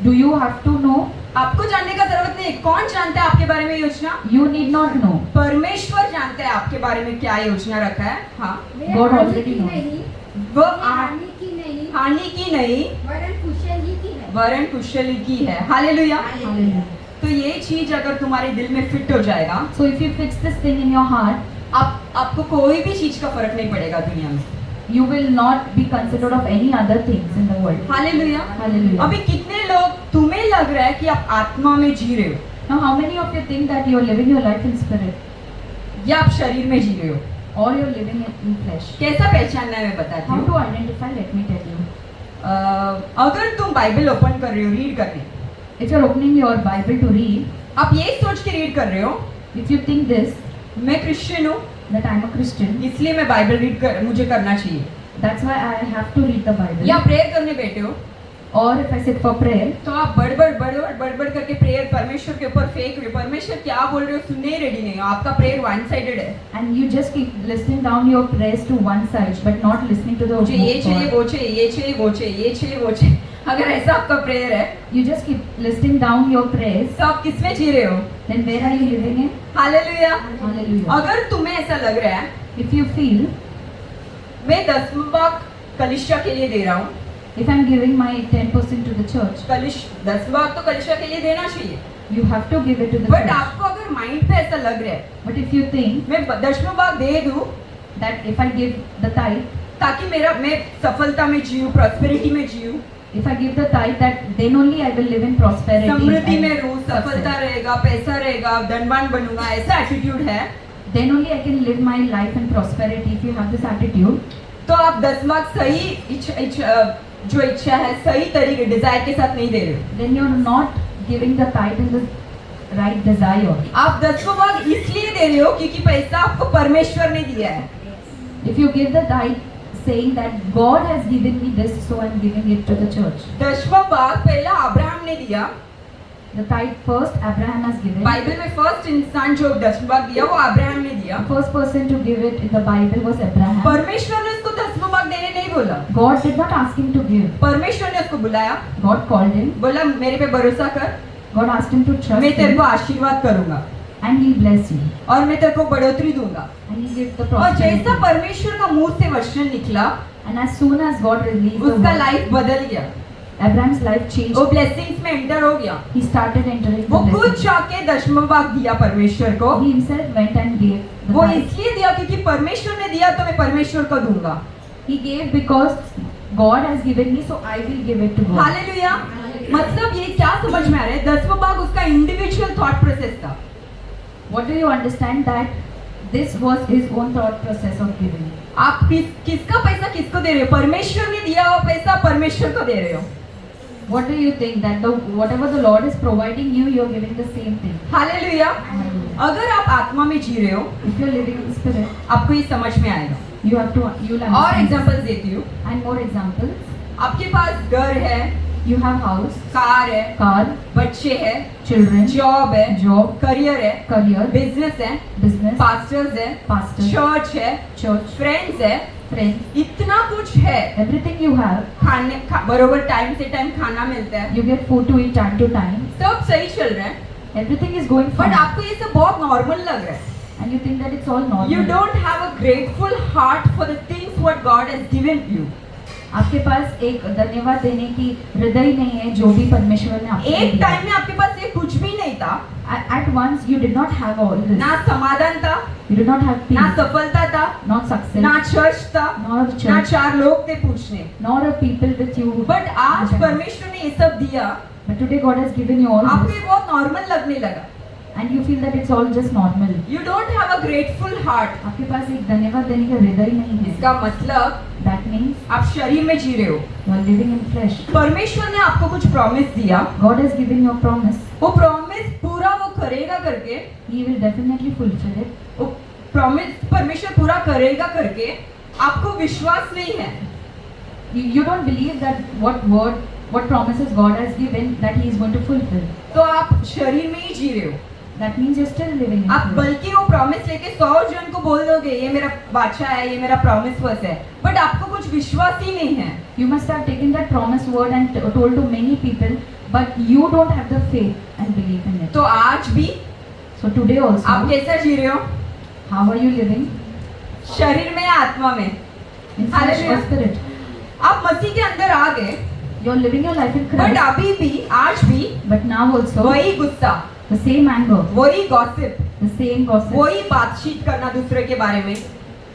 do you have to know? आपको जानने का जरूरत नहीं। कौन जानता है आपके बारे में योजना? You need not know. परमेश्वर जानते हैं आपके बारे में क्या योजना रखा है। हाँ, वे God हानि already की knows. नहीं, वो वे हानि की नहीं, हानि की नहीं वरन कुशल ही की है। वरन कुशल की है। हालेलुया। Hallelujah. तो ये चीज अगर तुम्हारे दिल में फिट हो जाएगा, So if you fix this thing in your heart, आपको कोई भी चीज का फर्क नहीं पड़ेगा दुनिया में। you will not be considered of any other things in the world. Hallelujah. Hallelujah. अभी कितने लोग तुम्हें लग रहा है कि आप आत्मा में जी रहे हो Now, how many of you think that you are living your life in spirit, या आप शरीर में जी रहे हो? or you are living it in flesh? कैसा पहचानना है मैं बताती How हूँ। to identify? Let me tell you. अगर तुम बाइबल ओपन कर रहे हो, रीड कर रहे हो, If you are opening your Bible to read, आप ये सोच के रीड कर रहे हो if you think this, मैं क्रिश्चियन हूँ that I am a Christian, इसलिए मैं बाइबल मुझे करना चाहिए, that's why I have to read the Bible. या प्रेयर करने बैठे हो, Or if I sit for prayer, तो आप बड़बड़ करके प्रेयर परमेश्वर के ऊपर फेंक रहे हो, परमेश्वर क्या बोल रहे हो सुनने ही रेडी नहीं हो, आपका प्रेयर वन साइडेड है। and you just keep listening down your prayers to one side, but not listening to the मुझे ये चाहिए God. वो चाहिए ये चाहिए वो चाहिए ये चाहिए वो चाहिए, अगर ऐसा आपका प्रेयर है You just keep listing down your prayers, तो आप किसमें जी रहे हो? then where are you living in? Hallelujah. Hallelujah. अगर तुम्हें ऐसा लग रहा है If you feel, मैं 10 भाग कलिसिया के लिए दे रहा हूँ, if I'm giving my 10% to the church, 10 भाग तो कलिसिया के लिए देना चाहिए, you have to give it to the but church. आपको अगर माइंड पे ऐसा लग रहा है But if you think मैं 10वां भाग दे दूं that if I give the tithe, ताकि मैं सफलता में जीऊं, प्रॉस्पेरिटी में जीऊं, if I give the tithe, that then only I will live in prosperity Samriddhi and में रहूं, सफलता success. रहेगा, पैसा रहेगा, धनवान बनूंगा, ऐसा एटीट्यूड है Then only I can live my life in prosperity. If you have this attitude, तो आप 10 भाग सही जो इच्छा है सही तरीके डिजायर के साथ नहीं दे रहे हो। then you're not giving the tithe in the right desire. आप 10वां भाग इसलिए दे रहे हो क्योंकि पैसा आपको परमेश्वर ने दिया है। If you give the tithe saying that God has given me this, so I'm giving it to the church. 10वां भाग पहला अब्राहम ने दिया, The tithe first Abraham has given. Bible में फर्स्ट इंसान जो 10वां भाग दिया वो अब्राहम ने दिया। The first person to give it in the Bible was Abraham. परमेश्वर ने उसको 10वां भाग देने नहीं बोला, God did not ask him to give. परमेश्वर ने उसको बुलाया, God called him. बोला मेरे पे भरोसा कर, God asked him to trust मैं तेरे him, को आशीर्वाद करूंगा and He blessed you, और मैं तेरे को बढ़ोतरी दूंगा। and He gave the और prosperity. जैसा परमेश्वर का मुंह से वचन निकला And as soon as God released the उसका word, लाइफ बदल गया, Abraham's life changed. वो ब्लेसिंग्स में एंटर हो गया। He started entering वो the खुद blessing. जाके 10वां भाग दिया परमेश्वर को। He himself went and gave the वो tithe. इसलिए दिया क्योंकि परमेश्वर ने दिया तो मैं परमेश्वर को दूंगा। He gave because God has given me, so I will give it to God. Hallelujah. मतलब ये क्या समझ में आ रहा है? 10वां भाग उसका इंडिविजुअल थॉट प्रोसेस था। What do you understand that this was his own thought process of giving? आप किसका पैसा किसको दे रहे हो? परमेश्वर ने दिया हुआ पैसा परमेश्वर को दे रहे हो। What do you think that whatever the Lord is providing you, you're giving the same thing? Hallelujah. अगर आप आत्मा में जी रहे हो If you're living in spirit, आपको ये समझ में आएगा। you'll understand. और एग्जांपल्स देती हूँ। And more examples. आपके पास घर है, You have house, कार है, car, बच्चे हैं, children, जॉब है, job, करियर है, career, बिजनेस है, business, पास्टर्स है, pastor, चर्च है, church, फ्रेंड्स है, friends, इतना कुछ है। everything you have. बरोबर टाइम से टाइम खाना मिलता है, You get food to eat time to time. सब सही चल रहा है, Everything is going but fine. आपको ये सब बहुत नॉर्मल लग रहा है। And you think that it's all normal. You don't have a grateful heart for the things what God has given you. आपके पास एक धन्यवाद देने की हृदय नहीं है जो भी परमेश्वर ने आपको एक दिया। टाइम में आपके पास ये कुछ भी नहीं था, At once you did not have all this. ना समाधान था, You did not have ना peace, सफलता था, not success, ना चर्च था, nor ना church, 4 लोग थे पूछने। nor a people with you. But आज परमेश्वर ने ये सब दिया, But today God has given you all आपको this, ये बहुत नॉर्मल लगने लगा। and you feel that it's all just normal. You don't have a grateful heart. आपके पास एक धन्यवाद देने का हृदय नहीं है. इसका मतलब That means आप शरीर में जी रहे हो। you are living in flesh. परमेश्वर ने आपको कुछ प्रॉमिस दिया, God has given you a promise. वो प्रॉमिस पूरा वो करेगा करके, He will definitely fulfill it. वो प्रॉमिस परमेश्वर पूरा करेगा करके आपको विश्वास नहीं है। You don't believe that what promises God has given that He is going to fulfill. तो आप शरीर में ही जी रहे हो। That means you're still living in आप flesh. बल्कि वो प्रॉमिस लेके 100 जन को बोल दोगे ये मेरा बादशाह है, ये मेरा प्रॉमिस वर्स है, बट आपको कुछ विश्वास ही नहीं है। You must have taken that promised word and told to many people, but you don't have the faith and belief in it. तो आज भी So today आप also, कैसा जी रहे हो? how are you living? शरीर में या आत्मा में? In flesh or Hallelujah. spirit? आप मसीह के अंदर आ गए, You're living your life in but Christ, अभी भी आज भी but now also वही गुस्सा, the same anger, वही गॉसिप, the same gossip, वही बातचीत करना दूसरे के बारे में,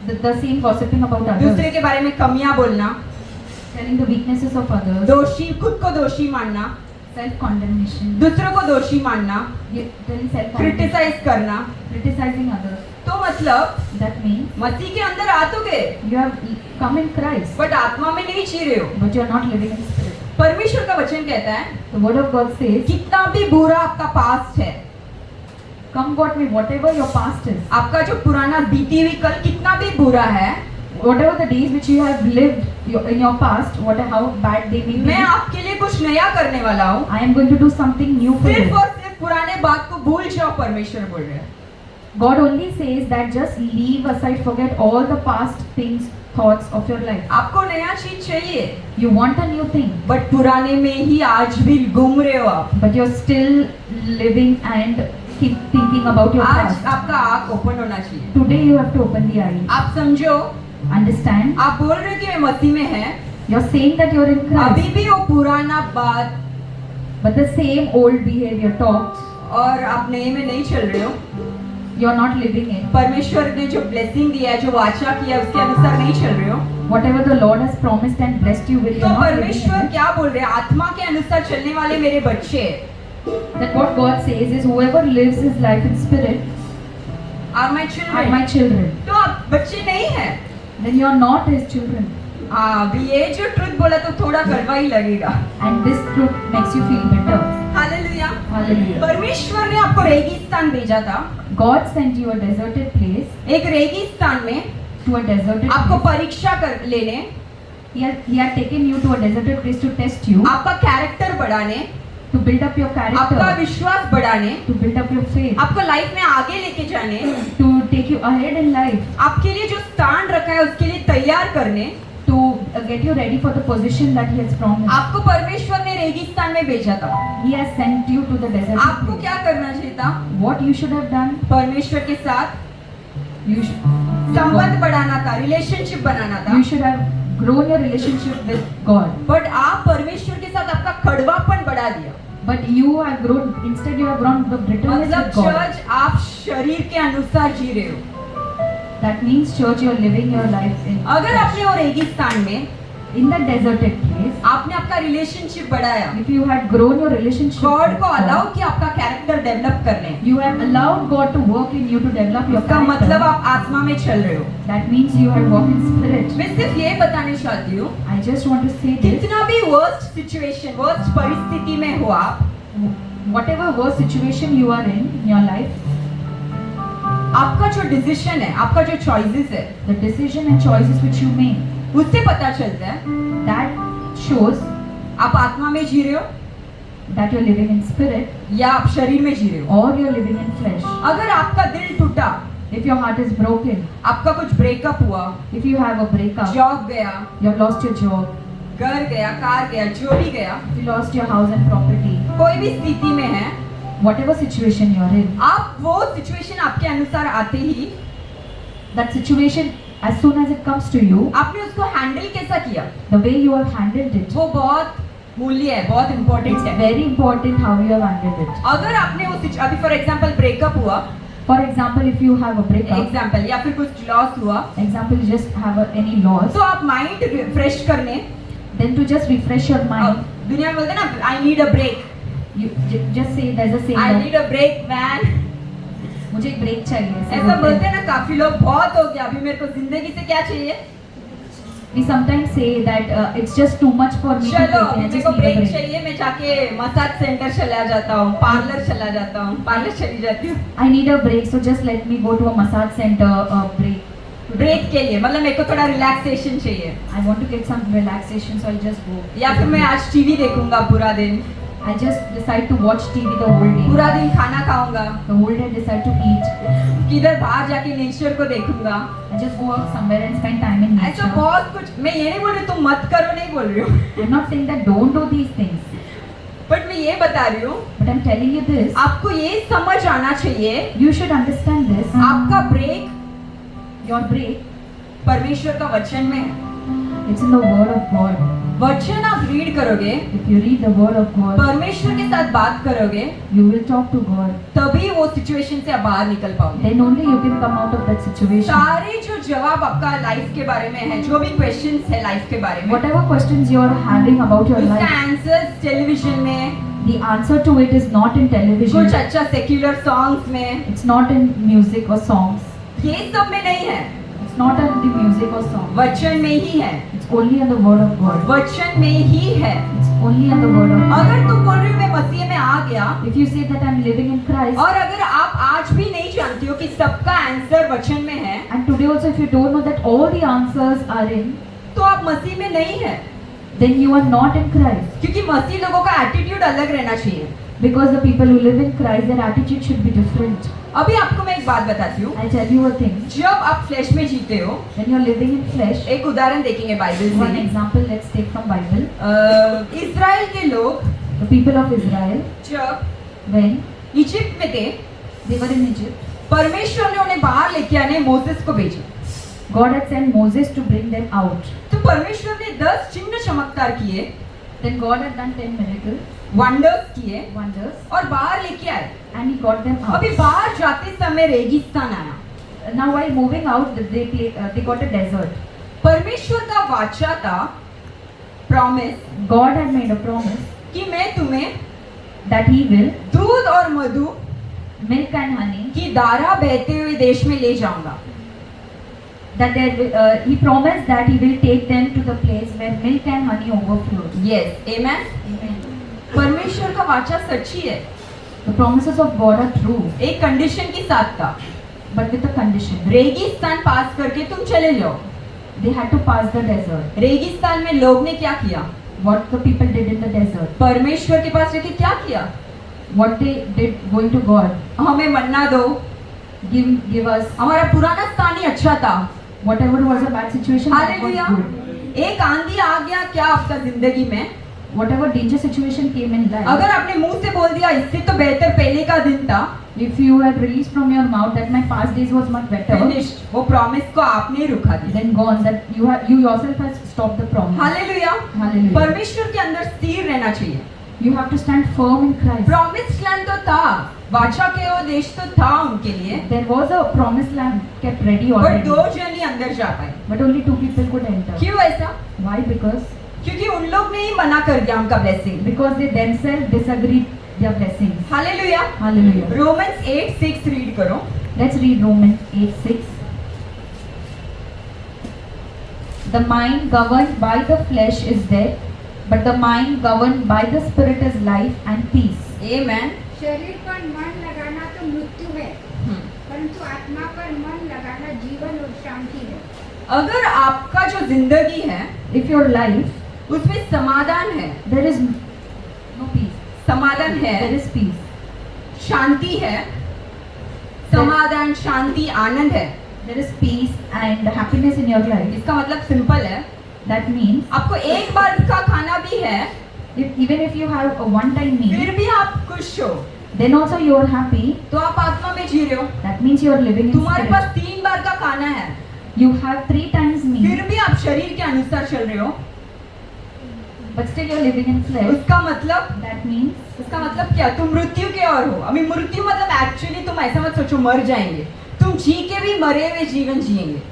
the same gossiping about दूसरे others, के बारे में कमियां बोलना, telling the weaknesses of others, दोषी खुद को दोषी मानना, self-condemnation, दूसरों को दोषी मानना, telling self-condemnation, क्रिटिसाइज करना। criticizing others. तो मतलब That means मसीह के अंदर आ तो गए, you have come in Christ, but आत्मा में नहीं जी रहे हो। but you are not living in spirit. परमेश्वर का वचन कहता है The word of God says, कितना भी बुरा आपका पास्ट है, come what may, whatever your past is, आपका जो पुराना बीती हुई कल कितना भी बुरा है, whatever the days which you have lived in your past, whatever how bad they may be, मैं आपके लिए कुछ नया करने वाला हूँ. I am going to do something new for सिर्फ you. और सिर्फ पुराने बात को भूल जाओ, परमेश्वर बोल रहे हैं. God only says that just leave aside, forget all the past things, thoughts of your life. आपको नया चीज चाहिए, You want a new thing, but पुराने में ही आज भी घूम रहे हो आप. but you're still living and keep thinking about your आज past. आपका आँख ओपन होना चाहिए. Today you have to open the eyes. आप समझो, Understand? आप बोल रहे हो कि मैं मसीह में है, You're saying that you're in अभी Christ, भी वो पुराना बात but the same old behavior, talks, और आप नए में नहीं चल रहे हो. you're not living in. परमेश्वर ने जो ब्लेसिंग दिया है, जो वाचा किया है, उसके अनुसार नहीं चल रहे हो. Whatever the Lord has promised and blessed you with, तो you're not living परमेश्वर in it. क्या बोल रहे हैं? आत्मा के अनुसार चलने वाले मेरे बच्चे That what God says is, whoever lives his life in spirit are my are my children. children. तो आप बच्चे नहीं हैं. Then you're not his children. हाँ, अभी ये जो ट्रुथ बोला तो थोड़ा कड़वा ही लगेगा. And this truth makes you feel better. Hallelujah. Hallelujah. परमेश्वर ने आपको रेगिस्तान भेजा था. God sent you a deserted place, एक रेगिस्तान में to a deserted आपको place. परीक्षा कर लेने, He had taken you to a deserted place to test you, आपका कैरेक्टर बढ़ाने, to build up your आपका character, विश्वास बढ़ाने, to build up your faith, आपको लाइफ में आगे लेके जाने, to take you ahead in life, आपके लिए जो स्थान रखा है उसके लिए तैयार करने. to get you ready for the position that He has promised. आपको परमेश्वर ने रेगिस्तान में भेजा था. He has sent you to the deserted आपको place. क्या करना चाहिए था? What you should have done, परमेश्वर के साथ you should संबंध बढ़ाना था, रिलेशनशिप बनाना था. you should have grown your relationship with God. But आप परमेश्वर के साथ आपका कड़वापन बढ़ा दिया. But you have grown, instead you have grown the bitterness मतलब with God. चर्च आप शरीर के अनुसार जी रहे हो. That means church, you are living your life in अगर आपने वो रेगिस्तान में in the deserted place. आपने आपका रिलेशनशिप बढ़ाया, If you had grown your relationship God with को अलाउ God, किया आपका कैरेक्टर डेवलप करने, you have allowed God to work in you to develop your इसका मतलब character. आप आत्मा में चल रहे हो. That means you have walked in spirit. मैं सिर्फ ये बताने चाहती हूँ, I just want to say this. कितना भी वर्स्ट सिचुएशन, वर्स्ट परिस्थिति में हो आप, Whatever worst situation you are in your life, आपका जो डिसीजन है, आपका जो चॉइसेस है, the decision and choices which you make, उससे पता चलता है that shows आप आत्मा में जी रहे हो that you're living in spirit या आप शरीर में जी रहे हो. or you're living in flesh. अगर आपका दिल टूटा, If your heart is broken, आपका कुछ ब्रेकअप हुआ, if you have a breakup, job गया, you have lost your job, घर गया, कार गया, जो भी गया, if you lost your house and property, कोई भी स्थिति में है, whatever situation you're in, आप वो सिचुएशन आपके अनुसार आते ही that situation, as soon as it comes to you, आपने उसको हैंडल कैसा किया, the way you have handled it, वो बहुत मूल्य है, बहुत इम्पोर्टेंट it's है. very important how you have handled it. अगर आपने वो अभी फॉर एग्जांपल ब्रेकअप हुआ, For example, if you have a breakup, example या फिर कुछ लॉस हुआ, example, you just have any loss, तो आप माइंड फ्रेश करने, then to just refresh your mind, दुनिया में बोलते हैं ना, I need a break, you just say, there's a saying I that, need a break man. मुझे एक ब्रेक चाहिए, ऐसे ऐसा बोलते बोलते हैं. हैं ना काफी लोग, बहुत हो गया, अभी मेरे को जिंदगी से क्या चाहिए. We sometimes say that it's just too much for me to चलो take, and I मेरे just को need a ब्रेक break. चाहिए, मैं जाके मसाज सेंटर चला जाता हूँ, पार्लर चला जाता हूँ, पार्लर चली जाती हूँ. I need a break, so just let me go to a massage center, break. Break के लिए मतलब मेरे को थोड़ा रिलैक्सेशन चाहिए, I want to get some relaxation, so I'll just go. या फिर मैं आज टीवी देखूंगा पूरा दिन, I just decide to watch TV the whole day. पूरा दिन खाना खाऊंगा, The whole day I decide to eat. किधर बाहर जाके नेचर को देखूंगा. I just go out somewhere and spend time in ऐसा nature. बहुत कुछ. मैं ये नहीं बोल रही तुम मत करो, नहीं बोल रही हूँ, I'm not saying that don't do these things, but मैं ये बता रही हूँ, but I'm telling you this. आपको ये समझ आना चाहिए, You should understand this. आपका ब्रेक Your break, परमेश्वर का वचन में है. it's in the word of God. वचन आप रीड करोगे, If you read the word of God, परमेश्वर के साथ बात करोगे, you will talk to God. तभी वो सिचुएशन से आप बाहर निकल पाओगे. Then only you can come out of that situation. सारे जो जवाब आपका लाइफ के बारे में है, जो भी क्वेश्चंस है लाइफ के बारे में, Whatever questions you are having about your उसका life, आंसर्स टेलीविजन में, the answer to it is not in television. कुछ अच्छा सेक्युलर सॉन्ग्स में, It's not in music or songs. ये सब में नहीं है, It's not in the music or song. वचन में ही है. It's only in the word of God. वचन में ही है. It's only in the word of God. अगर तुम बोल रहे हो मैं मसीह में आ गया, If you say that I'm living in Christ, और अगर आप आज भी नहीं जानती हो कि सबका आंसर वचन में है, and today also if you don't know that all the answers are in, तो आप मसीह में नहीं है, then you are not in Christ. क्योंकि मसीह लोगों का एटीट्यूड अलग रहना चाहिए। Because the people who live in Christ, their attitude should be different. अभी आपको मैं एक बात बताती हूँ, I'll tell you a thing. जब आप फ्लैश में जीते हो, When you're living in flesh, एक उदाहरण देखेंगे बाइबल one से। example let's take from Bible. Israel के लोग The people of Israel, जब when इजिप्ट में थे, they were in Egypt, परमेश्वर ने उन्हें बाहर लेके आने मोसेस को भेजा। God had sent Moses to bring them out. तो परमेश्वर ने 10 चिन्ह चमत्कार किए, Then God had done 10 miracles, wonders किए wonders, और बाहर लेके आए। and He got them out. अभी बाहर जाते समय रेगिस्तान आया। Now while moving out, they got a desert. परमेश्वर का वाचा था, promise, God had made a promise कि मैं तुम्हें that He will दूध और मधु milk and honey, की धारा बहते हुए देश में ले जाऊंगा। that He promised that He will take them to the place where milk and honey overflows. Yes, amen. Amen. परमेश्वर का वाचा सच्ची है, The promises of God are true, एक कंडीशन के साथ था, but with a condition. रेगिस्तान पास करके तुम चले जाओ। They had to pass the desert. रेगिस्तान में लोग ने क्या किया? What the people did in the desert, परमेश्वर के पास जाके क्या किया? what they did going to God, हमें मन्ना दो, give us हमारा पुराना स्थान ही अच्छा था। whatever was a bad situation, that was hallelujah. good. एक आंधी आ गया क्या आपका जिंदगी में? Whatever danger situation came in life, अगर आपने मुंह से बोल दिया इससे तो बेहतर पहले का दिन था, if you had released from your mouth that my past days was much better, finished, वो प्रॉमिस को आपने ही रुका दिया। then gone, that you yourself has stopped the promise. Hallelujah. Hallelujah. परमेश्वर के अंदर स्थिर रहना चाहिए। You have to stand firm in Christ. Promise land तो था, वाचा के वो देश तो था उनके लिए, There was a promised land kept ready पर already, 2 जन ही अंदर जा पाए। but only 2 people could enter. क्यों ऐसा? Why? क्योंकि उन लोग ने ही मना कर दिया उनका blessing. Because they themselves disagreed their blessings. Hallelujah. Hallelujah. Romans 8:6 read करो। Let's read Romans 8:6. The mind governed by the flesh is death, but the mind governed by the spirit is life and peace. आमेन। शरीर पर मन लगाना तो मृत्यु है, परंतु आत्मा पर मन लगाना जीवन और शांति है। अगर आपका जो जिंदगी है If your life, उसमें समाधान है, there is no peace, समाधान there है, is peace, शांति है, समाधान, शांति, आनंद है, there is peace and happiness in your life, इसका मतलब सिंपल है, that means आपको एक बार का खाना भी है, even if you have a one-time meal, फिर भी आप खुश हो, then also you are happy. तो आप आत्मा में जी रहे हो। That means you are living in तुम्हारे spirit. पास 3 बार का खाना है, You have 3 times meal, फिर भी आप शरीर के अनुसार चल रहे हो। but still you are living in flesh. उसका मतलब That means क्या? तुम मृत्यु के और हो। अभी मृत्यु मतलब एक्चुअली तुम ऐसा मत सोचो मर जाएंगे, तुम जी के भी मरे हुए जीवन जिएंगे।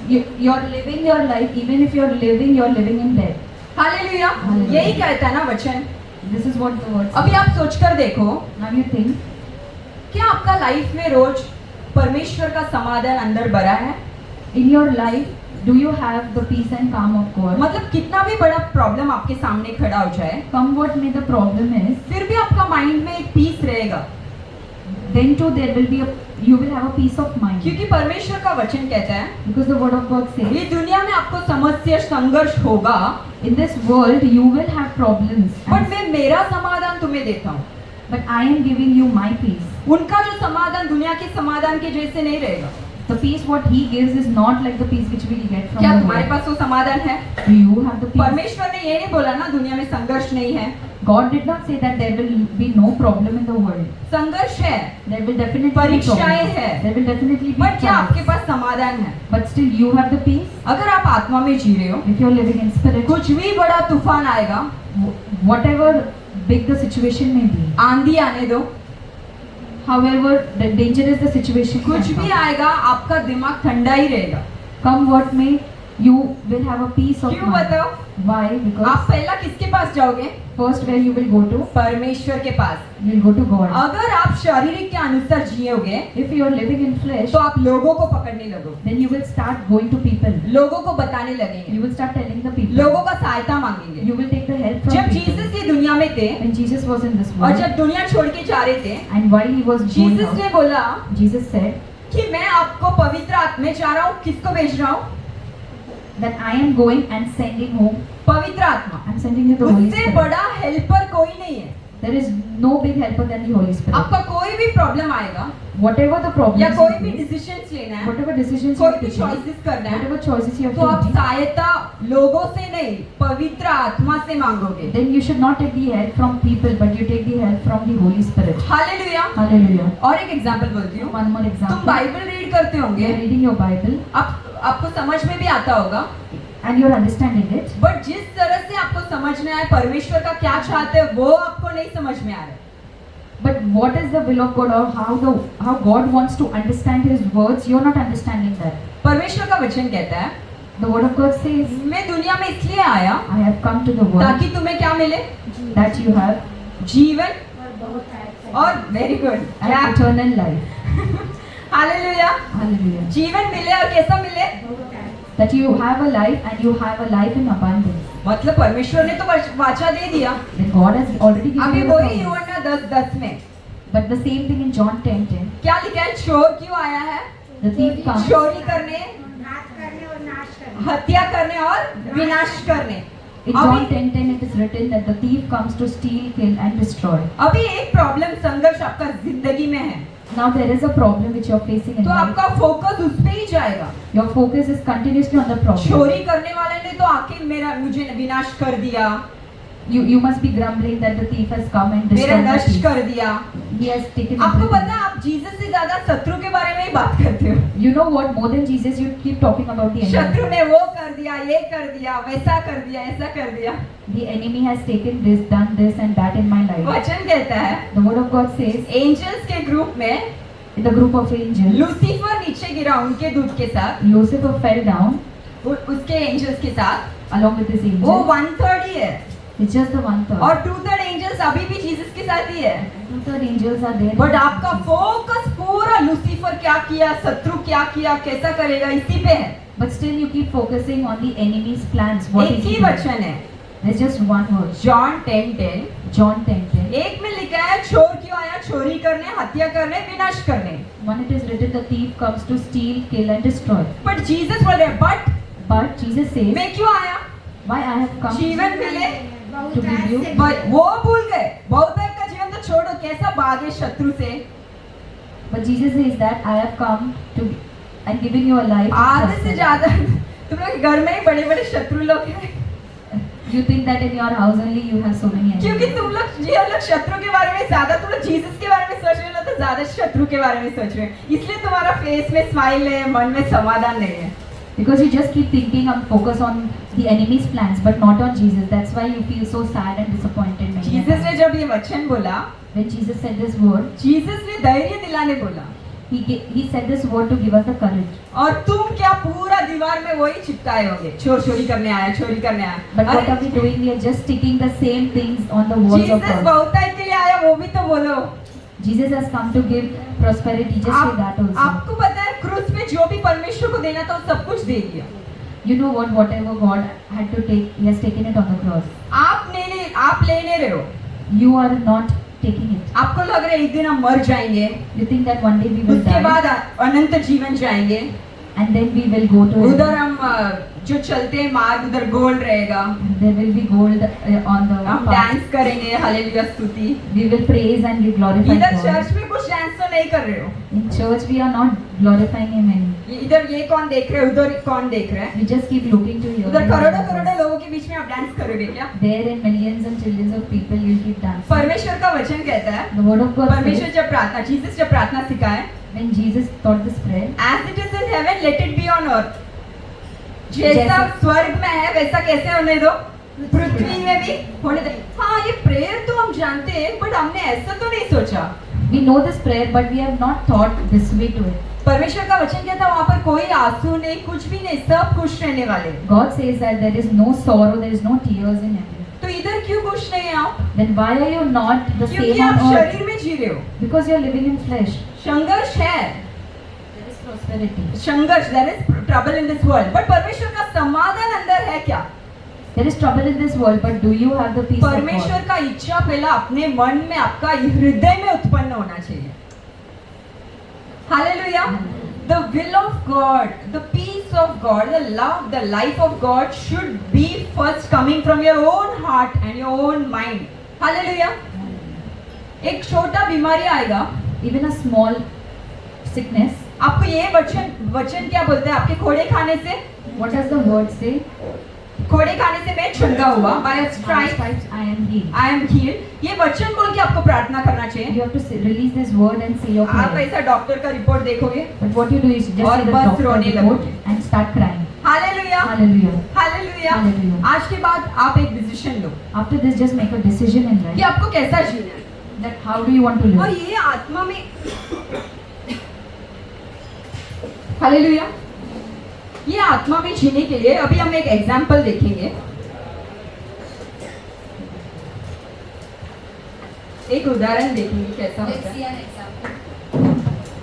you are living your life. Even if you are living in death. Hallelujah. Hallelujah. यही कहता है ना वचन। This is what the word says. अभी आप सोचकर देखो, Now you think, क्या आपका लाइफ में रोज परमेश्वर का समाधान अंदर भरा है? in your life, do you have the peace and calm of God? मतलब कितना भी बड़ा प्रॉब्लम आपके सामने खड़ा हो जाए, Come what may the problem is, फिर भी आपका माइंड में एक पीस रहेगा, then too there will be you will have a peace of mind. क्योंकि परमेश्वर का वचन कहता है Because the word of God says, ये दुनिया में आपको समस्या संघर्ष होगा, in this world you will have problems. But मैं मेरा समाधान तुम्हें देता हूँ। But I am giving you my peace. उनका जो समाधान दुनिया के समाधान के जैसे नहीं रहेगा। The peace what He gives is not like the peace which we get from क्या the तुम्हारे world. पास वो समाधान है? Do you have the peace? परमेश्वर ने ये नहीं बोला ना दुनिया में संघर्ष नहीं है, God did not say that there will be no problem in the world. संघर्ष है, There will definitely be परीक्षाएं problems. है, There will definitely be but क्या आपके troubles. पास समाधान है? But still you have the peace. अगर आप आत्मा में जी रहे हो, If you are living in spirit, कुछ भी बड़ा तूफान आएगा, whatever big the situation may be, आंधी आने दो, however the dangerous the situation कुछ can भी come, आएगा, आपका दिमाग ठंडा ही रहेगा। come what may, you will have a peace of क्यों mind. बताओ? Why? आप Because पहला किसके पास जाओगे? first where you will go to, परमेश्वर के पास। you will go to God. अगर आप शारीरिक के अनुसार जियोगे, If you are living in flesh, तो आप लोगों को पकड़ने लगोगे, then you will start going to people. लोगों को बताने लगेंगे, You will start telling the people. लोगों का सहायता मांगेंगे। You will take the help from जब people. जीसस ये दुनिया में थे When Jesus was in this और world, जब दुनिया छोड़ के जा रहे थे, and while he was going Jesus out, ने बोला Jesus said कि मैं आपको पवित्र आत्मा में जा रहा हूँ, किसको भेज रहा हूँ? that I am going and sending home, पवित्र आत्मा। I'm sending you the Holy उससे Spirit. बड़ा हेल्पर कोई नहीं है। There is no big helper than the Holy Spirit. आपका कोई भी प्रॉब्लम आएगा Whatever the या problems कोई you भी face, डिसीजंस लेना है, whatever decisions you कोई are भी taking, चॉइसेस करना है, whatever choices you तो are आप taking, सहायता लोगों से नहीं, पवित्र आत्मा से मांगोगे। then you should not take the help from people, but you take the help from the Holy Spirit. Hallelujah. Hallelujah. और एक एग्जांपल बोलती हूँ, One more तुम example. बाइबल रीड करते You होंगे, are reading your Bible आपको समझ में भी आता होगा, and you are understanding it, but जिस तरह से आपको समझना है परमेश्वर का क्या चाहते हैं वो आपको नहीं समझ में आ रहा है। but what is the will of God or how God wants to understand His words, you are not understanding that. परमेश्वर का वचन कहता है, The Word of God says, मैं दुनिया में इसलिए आया I have come to the world ताकि तुम्हें क्या मिले? that you have जीवन और बहुत है और very good an eternal life. Hallelujah. Hallelujah. जीवन मिले और कैसा मिले? बहुत है That you have a life and you have a life in abundance. मतलब परमेश्वर ने तो वाचा दे दिया। Then God has already given अभी you the वही promise. यूहन्ना 10:10 में But the same thing in John 10:10. क्या लिखा है? चोर क्यों आया है? The thief comes चोरी करने, घात करने और नाश करने हत्या करने और विनाश करने। in John अभी 10:10 it is written that the thief comes to steal, kill and destroy. अभी एक प्रॉब्लम संघर्ष आपका जिंदगी में है, Now there is a problem which you are facing in तो life. आपका फोकस उस पे ही जाएगा। Your focus is continuously on the problem. चोरी करने वाले ने तो आके मुझे विनाश कर दिया, You must be grumbling that the thief has come and मेरा destroyed the नष्ट thief. कर दिया। He has taken आपको everything. पता है आप जीसस से ज्यादा शत्रु के बारे में ही बात करते हो। You know what? More than Jesus, you keep talking about the enemy. शत्रु ने वो कर दिया, ये कर दिया, वैसा कर दिया, ऐसा कर दिया। The enemy has taken this, done this and that in my life. वचन कहता है The Word of God says, angels के ग्रुप में in the group of angels, Lucifer नीचे गिरा उनके दूत के साथ, Lucifer fell down उसके एंजल्स के साथ, along with his वो angels. 1/3 ही है It's just the 1/3. और 2/3 एंजल्स अभी भी जीसस के साथ ही है। 2/3 angels are there. बट आपका फोकस पूरा लूसीफर क्या किया, शत्रु क्या किया, कैसा करेगा, इसी पे है। But still you keep focusing on the enemy's plans. What एक is ही he doing? वचन है, There's just one word. John 10:10। John 10:10. एक में लिखा है चोर क्यों आया? चोरी करने, हत्या करने, विनाश करने। One it is written, the thief comes to steal, kill and destroy. But Jesus बोल रहे हैं, बट But Jesus says, मैं क्यों आया? why I have come जीवन मिले। बहुत To give you- है से बट वो भूल गए, बहुतायत का जीवन तो छोड़ो, कैसा भागे शत्रु से। but Jesus says that I have come to and given you a life. of आधे से prosperity. ज्यादा तुम लोग के घर में ही बड़े बड़े शत्रु लोग हैं, You think that in your house only you have so many क्योंकि enemies. तुम लोग शत्रु के बारे में ज्यादा, तुम लोग जीसस के बारे में सोच रहे हो ना, तो ज्यादा शत्रु के बारे में सोच रहे हो, इसलिए तुम्हारा फेस में स्माइल है, मन में समाधान नहीं है। Because you just keep thinking and focus on the enemy's plans, but not on Jesus. That's why you feel so sad and disappointed. many a Jesus ने times. जब ये वचन बोला, When Jesus said this word, Jesus ने धैर्य दिलाने बोला, he said this word to give us the courage. और तुम क्या पूरा दीवार में वही चिपकाए होगे, चोर चोरी करने आया, चोरी करने आया। But what are अरे, we doing? We are just sticking the same things on the walls of Jesus God. बहुतायत के लिए आया, वो भी तो बोलो। Jesus has come to give prosperity. Just say that also. आपको पता है क्रूस में जो भी परमेश्वर को देना था वो सब कुछ दे दिया। You know what? Whatever God had to take, He has taken it on the cross. आप ले नहीं रहे हो। You are not taking it. आपको लग रहा है एक दिन हम मर जाएंगे, You think that one day we will उसके die बाद अनंत जीवन जाएंगे, and then we will go to उधर heaven. हम जो चलते हैं मार्ग उधर गोल्ड रहेगा, There will be gold on the हम path. डांस करेंगे, हालेलुया स्तुति। We will praise and we glorify इधर God. चर्च में कुछ डांस तो नहीं कर रहे हो, In church we are not glorifying Him in. इधर ये कौन देख रहे हैं, उधर कौन देख रहा है, We just keep looking to here. उधर and करोड़ों here. करोड़ों लोगों के बीच में आप डांस करोगे क्या? There in millions and trillions of people you keep dancing. परमेश्वर का वचन कहता है, The word of God परमेश्वर says, जब प्रार्थना, जीसस जब प्रार्थना सिखाए, when Jesus taught this prayer, as it is in heaven let it be on earth, जैसा जैसे- स्वर्ग में है वैसा कैसे होने दो, पृथ्वी में भी होने दो। हाँ, ये प्रेयर तो हम जानते हैं, बट हमने ऐसा तो नहीं सोचा। we know this prayer but we have not thought this way to it. परमेश्वर का वचन कहता है वहाँ पर कोई आंसू नहीं, कुछ भी नहीं, सब खुश रहने वाले। God says that there is no sorrow, there is no tears in heaven. तो इधर क्यों खुश नहीं है आप? Then why are you not the क्योंकि same आप on earth? शरीर में जी रहे हो। Because you are living in flesh. संघर्ष है, There is prosperity. संघर्ष, there is trouble in this world, but परमेश्वर का समाधान अंदर है क्या? There is trouble in this world, but do you have the peace of परमेश्वर God? का इच्छा पहला अपने मन में, आपका हृदय में उत्पन्न होना चाहिए। Hallelujah. The will of God, the peace of God, the love, the life of God should be first coming from your own heart and your own mind. Hallelujah. एक छोटा बीमारी आएगा, Even a small sickness, आपको ये वचन क्या बोलते हैं? आपके खोड़े खाने से, what does the word say? Khode खाने से मैं छुटका हुआ. By a By stripe stripes I am healed. I am healed. ये वचन बोल के आपको प्रार्थना करना चाहिए. You have to release this word and say your आप prayer. ऐसा डॉक्टर का रिपोर्ट देखोगे. But what you do is just और see the बस doctor रोने report लगोगे. and start crying. Hallelujah, Hallelujah. Hallelujah. Hallelujah. आज के बाद आप एक decision low After this, just make a decision in कि life आपको कैसा जीना है. that how do you want to और live. ये आत्मा में हालेलुया, ये आत्मा में जीने के लिए अभी हम एक एग्जाम्पल देखेंगे. एक उदाहरण देखेंगे कैसा होता है. an example.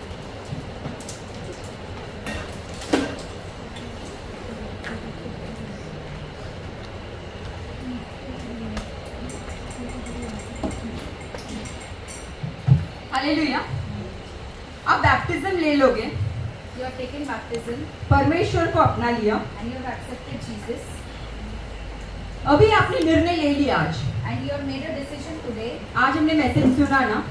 हालेलुया. आप बैप्टिज्म ले लोगे, You have taken baptism परमेश्वर को अपना लिया, and you have accepted Jesus अभी आपने निर्णय ले लिया. आज and you have made a decision today. आज हमने मैसेज सुना ना,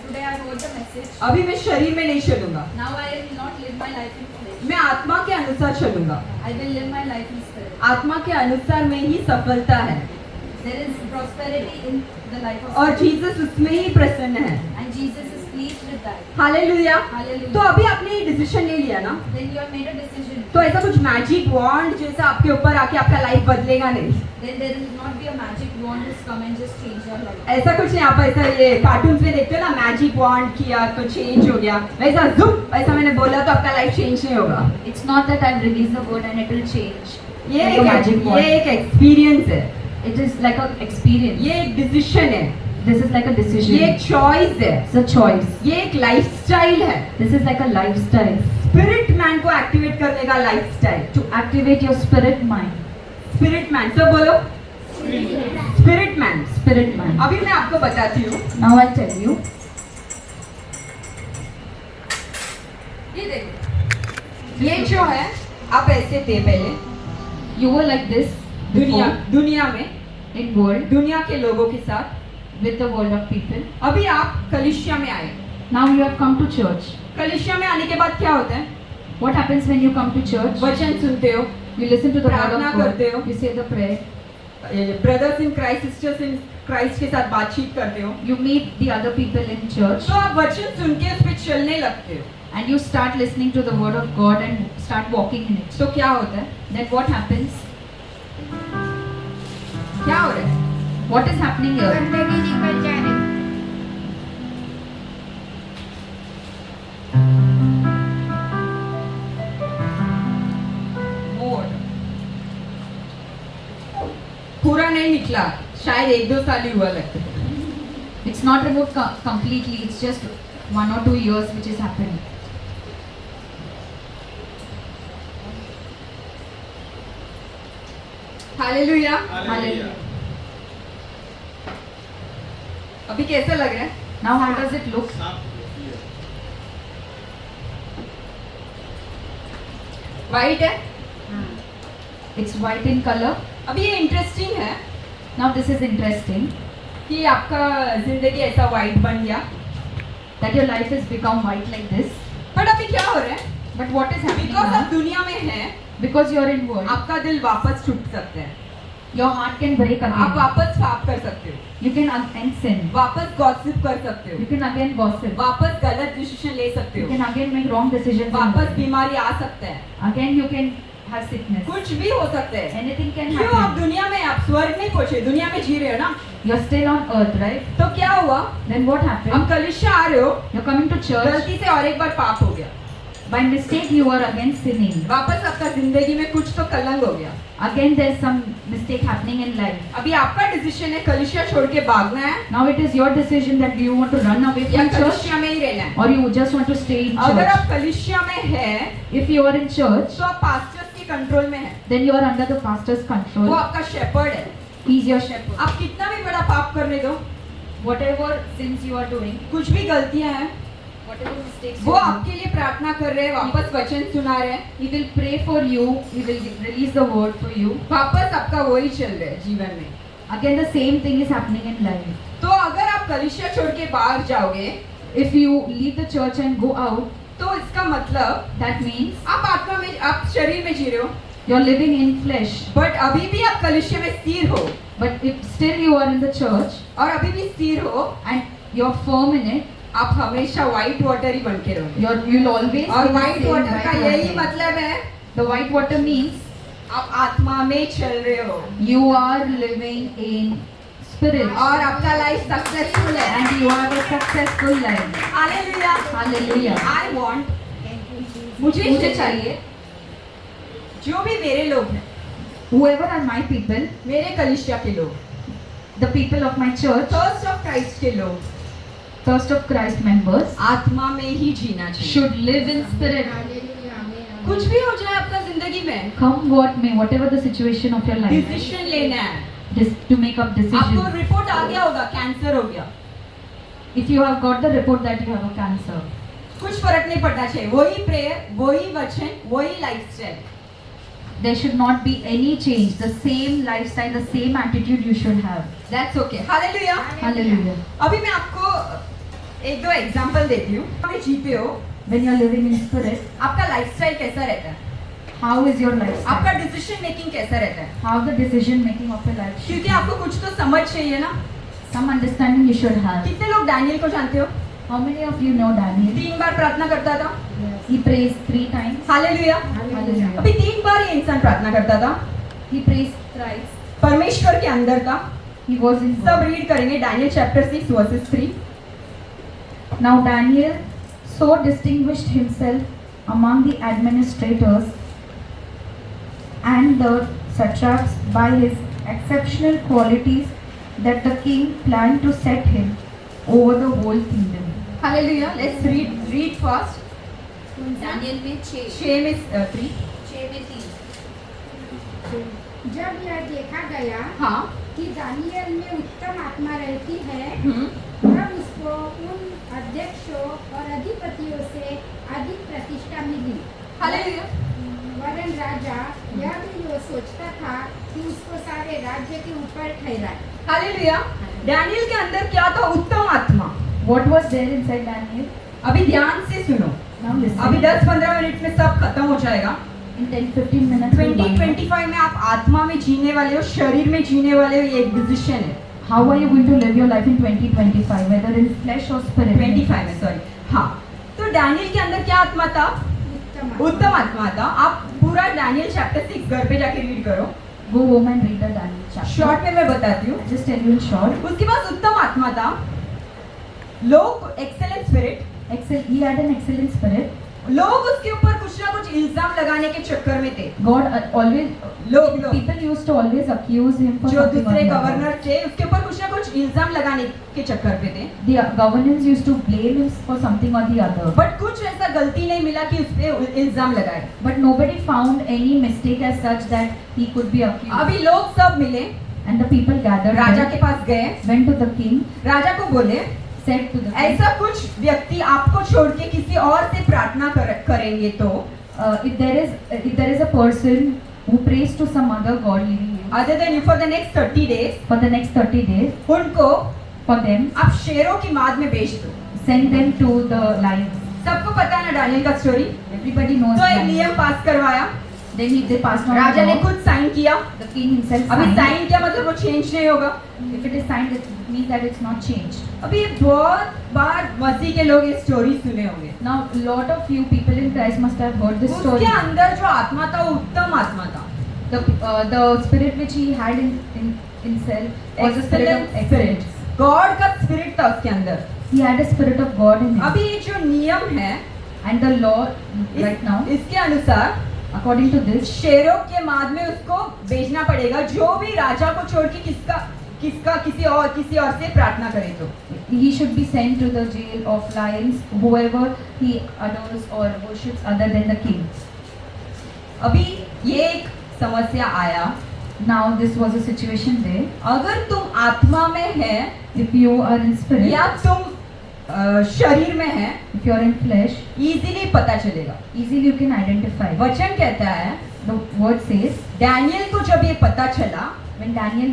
Today I heard the message. अभी मैं शरीर में नहीं चलूंगा, Now I will not live my life in flesh. मैं आत्मा के अनुसार चलूंगा. I will live my life in spirit. आत्मा के अनुसार में ही सफलता है There is prosperity in the life of और spirit. जीसस उसमें ही प्रसन्न है. And Jesus is pleased with that. Hallelujah. Hallelujah. तो अभी आपने डिसीजन ले लिया ना, Then you have made a decision. तो ऐसा कुछ मैजिक वॉन्ड जैसा आपके ऊपर आके आपका लाइफ बदलेगा नहीं. Then there will not be a magic wand which come and just change your life. ऐसा कुछ नहीं. आप ऐसा ये कार्टून्स में देखते हो ना, मैजिक वॉन्ड किया तो चेंज हो गया, वैसा जुप ऐसा मैंने बोला तो आपका लाइफ चेंज नहीं होगा. It's not that I've released the word and it will change. ये Like a magic एक wand. ये एक एक्सपीरियंस है, It is like an experience. ये एक डिसीजन है, This is like a ये decision. एक चॉइस है, It's a choice. ये एक लाइफस्टाइल है. This is like a lifestyle. Spirit man को एक्टिवेट करने का lifestyle. To activate your spirit mind. Spirit man, सब बोलो स्पिरिट मैन. Spirit mind. अभी मैं आपको बताती हूँ. Now I'll tell you. ये देखो, ये जो है आप ऐसे थे पहले You were like this दुनिया before दुनिया में, in world दुनिया के लोगों के साथ. with the world of people. अभी आप कलिसिया में आए. Now you have come to church. कलिसिया में आने के बाद क्या होता है? What happens when you come to church? वचन सुनते हो, You listen to the word प्रार्थना of God. करते हो. You say the prayer. Brothers in Christ, sisters in Christ के साथ बातचीत करते हो, You meet the other people in church तो आप वचन सुन के उस पर चलने लगते हो. and you start listening to the word of God and start walking in it. तो क्या होता है? Then what happens? क्या हो रहा है? What is happening here? गंदगी निकल जा रही. मोड पूरा नहीं निकला, शायद 1-2 साल ही हुआ लगता है. It's not removed completely. It's just 1 or 2 years which is happening. Hallelujah. Hallelujah. अभी कैसा लग रहा है? Now how does it look? White है. It's white in color. अभी ये इंटरेस्टिंग है Now this is interesting कि आपका जिंदगी ऐसा वाइट बन गया. that your life has become white like this. But अभी क्या हो रहा है? But what is happening because आप now? दुनिया में हैं, Because you're in world, आपका दिल वापस छूट सकता है. your heart can break आप again. वापस पाप कर सकते हो, You can again sin. वापस गॉसिप कर सकते हो, You can again gossip. वापस गलत डिसीजन ले सकते You हो, can again make wrong decisions. in वापस life. बीमारी आ सकता है, Again you can have sickness. कुछ भी हो सकता है. Anything can क्यों? आप happen. दुनिया में, आप स्वर्ग नहीं पहुंचे, दुनिया में जी रहे हो ना. You're still on earth, right? तो क्या हुआ? Then what हम happened? कलिसिया आ रहे हो, You're coming to church. गलती से और एक बार पाप हो गया, By mistake you are again sinning. वापस आपका जिंदगी में कुछ तो कलंक हो गया. Again there's some mistake happening in life. अभी आपका डिसीजन है कलिसिया छोड़ के भागना है Now it is your decision that do you want to run away या from church कलिसिया में ही रहना है. or you just want to stay in अगर church. आप कलिसिया में हैं, If you are in church, तो आप पास्टर्स के कंट्रोल में हैं. then you are under the pastor's वो control. आपका शेपर्ड है. He is your shepherd. आप कितना भी बड़ा पाप करने दो, Whatever sins you are doing, कुछ भी गलतियां हैं, whatever mistakes वो you do. आपके लिए प्रार्थना कर रहे हैं, वापस वचन सुना रहे हैं, He will pray for you. He will release the word for you. वापस आपका वही चल रहा है जीवन में। Again, the same thing is happening in life. तो अगर आप कलीसिया छोड़ के बाहर जाओगे If you leave the church and go out, तो इसका मतलब that means आप आत्मा में, आप शरीर में जी रहे हो, you're living in flesh. But अभी भी आप कलीसिया में स्थिर हो, But if still you are in the church और अभी भी स्थिर हो, and you're firm in it, आप हमेशा व्हाइट वाटर ही बन के रहोगे। you'll always और be the white same water का white यही water. मतलब है The white water means आप आत्मा में चल रहे हो you are living in spirit और आपका लाइफ सक्सेसफुल है। and you have a successful life. Hallelujah. Hallelujah. I want, मुझे मुझे चाहिए जो भी मेरे लोग हैं, whoever are my people, मेरे कलीसिया के लोग, the people of my church, thirst of Christ के लोग, thirst of Christ members, आत्मा में ही जीना चाहिए। should live in spirit. Hallelujah, आमीन, कुछ भी हो जाए आपका जिंदगी में, Come what may, whatever the situation of your life, decision लेना है। to make up आपको decisions. रिपोर्ट आ गया होगा, कैंसर हो गया, If you have got the report that you have a cancer, कुछ फर्क नहीं पड़ना चाहिए, वही प्रेयर, वही वचन, वही lifestyle. there should not be any change. The same lifestyle, the same attitude you should have. That's okay. Hallelujah. Hallelujah. अभी मैं आपको एक दो एग्जांपल देती हूँ। आप जीते हो, When you are living in spirit, आपका लाइफस्टाइल कैसा रहता है, how is your lifestyle? आपका डिसीजन मेकिंग कैसा रहता है, How the decision making of your life? should क्योंकि be. आपको कुछ तो समझ चाहिए ना। Some understanding you should have. कितने लोग डैनियल को जानते हो? How many of you know Daniel? 3 बार प्रार्थना करता था। He prays 3 times. Hallelujah. Hallelujah. अभी 3 बार ये इंसान प्रार्थना करता था, He prays thrice. परमेश्वर के अंदर था। He was in सब God. रीड करेंगे Daniel chapter 6 versus 3। Now Daniel so distinguished himself among the administrators and the satraps by his exceptional qualities that the king planned to set him over the whole kingdom. Hallelujah. Let's read fast. Daniel में 6 6 में 3। 6 में 3। जब यह देखा गया हाँ। कि दानियल में उत्तम आत्मा रहती है, हम्म। तब उसको उन अध्यक्षों और अधिपतियों से अधिक प्रतिष्ठा मिली। हालेलुया। वरन राजा यह भी यो सोचता था कि उसको सारे राज्य के ऊपर ठहराए। हालेलुया। डैनियल के अंदर क्या था? उत्तम आत्मा। What was there inside Daniel? अभी ध्यान से सुनो, Now listen. अभी 10-15 मिनट में सब खत्म हो जाएगा। In 10-15 minutes. we'll wind up. 2025 में आप आत्मा में जीने वाले हो, शरीर में जीने वाले हो, ये एक डिसीजन है। How are you going to live your life in 2025, whether in flesh or spirit? 25 में, सॉरी। हाँ, तो डैनियल के अंदर क्या आत्मा था? उत्तम आत्मा था। आप पूरा डैनियल चैप्टर 6 घर पे जाके रीड करो। Go home and read the Daniel chapter. Short में मैं बताती हूँ। Just tell you in short. उसके पास उत्तम आत्मा था, लोग excellent spirit, He had an excellent spirit. लोग उसके ऊपर कुछ ना कुछ इल्जाम लगाने के चक्कर में थे। God always, लोग people used to always accuse him for जो something or दूसरे the other. गवर्नर थे उसके ऊपर कुछ ना कुछ इल्जाम लगाने के चक्कर पे थे, The governors used to blame him for something or the other. But कुछ ऐसा गलती नहीं मिला कि उस पे इल्जाम लगाए। But nobody found any mistake as such that he could be accused. अभी लोग सब मिले, And the people gathered Raja there, के पास गए, went to the king, राजा को बोले said to the king, ऐसा कुछ व्यक्ति आपको छोड़ के किसी और से प्रार्थना करेंगे तो if there is a person who prays to some other god leaving you other than you for the next 30 days, for the next 30 days, उनको for them, आप शेरों की माद में बेच दो। send them to the lions. सबको पता है ना डैनियल का स्टोरी। Everybody knows तो एक that. नियम पास करवाया, Then they passed on Raja the ने law. खुद साइन किया। The king himself अभी signed. साइन किया मतलब वो चेंज नहीं होगा। If it is signed, it means that it's not changed. अभी बहुत बार मसीह के लोग ये स्टोरी सुने होंगे। Now, lot of you people in Christ must have heard this story. उसके अंदर जो आत्मा था वो उत्तम आत्मा था, The spirit which he had in himself was a spirit of excellent spirit, excellence. God का स्पिरिट था उसके अंदर। He had a spirit of God in him. अभी ये जो नियम है And the law right now, इसके अनुसार according to this, शेरों के माद में उसको बेचना पड़ेगा, जो भी राजा को छोड़ के किसी और से प्रार्थना करे तो। he should be sent to the jail of lions, whoever he adores or worships other than the king. अभी ये एक समस्या आया, Now this was a situation there. अगर तुम आत्मा में है If you are in spirit, या तुम शरीर में है, if If you are in flesh, easily पता चलेगा। easily you can identify. वचन कहता है The word says, डैनियल को जब ये पता चला, when Daniel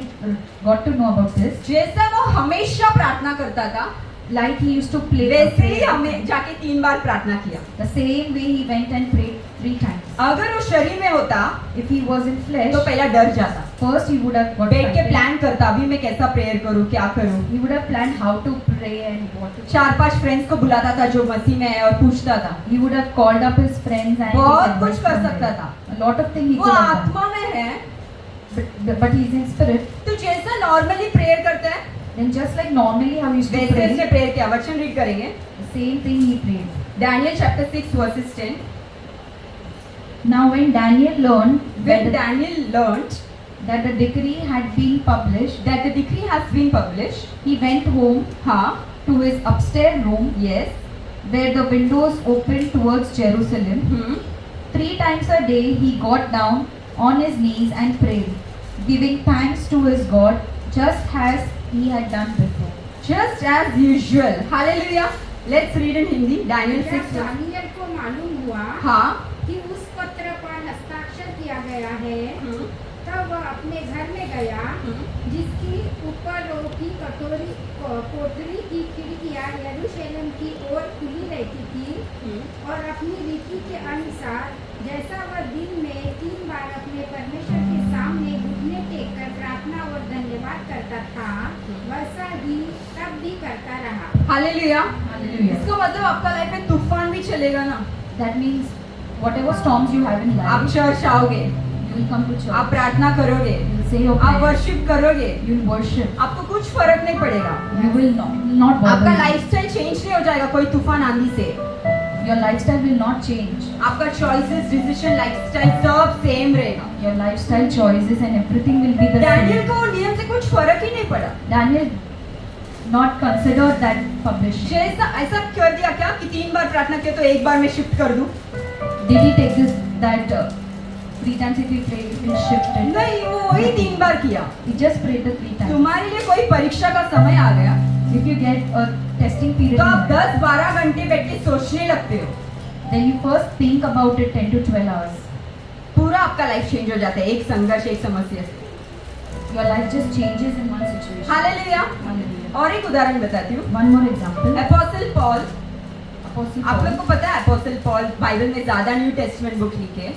got to know about this, जैसा वो हमेशा प्रार्थना करता था, like he used to play, वैसे ही हमें जाके 3 बार प्रार्थना किया। the same way he went and prayed 3 times. अगर वो शरीर में होता If he was in flesh, तो पहला डर जाता, first he would have got बैठ के frightened. प्लान करता, अभी मैं कैसा प्रेयर करूं, क्या करूं। He would have planned how to pray and what to. 4-5 friends को बुलाता था जो मसीह में है और पूछता था। He would have called up his friends and बहुत his कुछ advice कर from सकता them. था। A lot of things he वो could have done. आत्मा में है, But he is in spirit. तो जैसा नॉर्मली प्रेयर करता है Then just like normally how he used to वैसे उसने pray, प्रेयर किया। वचन रीड करेंगे, the same thing he prayed. Daniel chapter 6 versus 10। Now when Daniel learned When Daniel learned that the decree had been published, that the decree has been published, he went home हाँ, to his upstairs room yes, where the windows opened towards Jerusalem. 3 times a day he got down on his knees and prayed, giving thanks to his God, just as he had done before. just as usual. Hallelujah. Let's read in Hindi. Daniel जब 6 दानियल को मालूम हुआ हाँ, कि उस पत्र पर हस्ताक्षर किया गया है, तब वह अपने घर में गया, जिसकी ऊपर की कोठरी की खिड़कियां यरूशलेम की ओर खुली रहती थी, और अपनी रीति के अनुसार जैसा वह दिन में 3 बार अपने परमेश्वर के सामने घुटने टेक कर प्रार्थना और धन्यवाद करता था, वैसा ही तब भी करता रहा। हालेलुया। Hallelujah. इसका मतलब आपका लाइफ में तूफान भी चलेगा ना, That means whatever storms you have in आप life, चर्च आओगे, you will come to church. आप प्रार्थना करोगे, You will say your आप prayers. वर्शिप करोगे, You will worship. आपको कुछ फर्क नहीं पड़ेगा। You will not आपका bother. लाइफस्टाइल चेंज नहीं हो जाएगा कोई तूफान आंधी से। Your lifestyle will not change. आपका चॉइसेस, डिसीजन, लाइफस्टाइल सब सेम रहेगा। Your lifestyle choices and everything will be the Daniel same. को नियम से कुछ फर्क ही नहीं पड़ा। Daniel not considered that publishing. जैसा ऐसा कर दिया क्या कि 3 बार प्रार्थना किया तो 1 बार में शिफ्ट कर दूं? Did he take this that 3 times if he prayed, it will shift it? नहीं, वो वही 3 बार किया। He just prayed the 3 times. तुम्हारे लिए कोई परीक्षा का समय आ गया If you get a testing period, तो in आप life, 10-12 घंटे बैठ के सोचने लगते हो, then you first think about it 10 to 12 hours. पूरा आपका लाइफ चेंज हो जाता है एक संघर्ष, एक समस्या से। Your life just changes in one situation. Hallelujah. Hallelujah. और एक उदाहरण बताती हूँ। One more example. Apostle Paul, Apostle आप लोग Paul. को पता है अपोस्टल पॉल बाइबल में ज्यादा न्यू टेस्टमेंट बुक लिखे,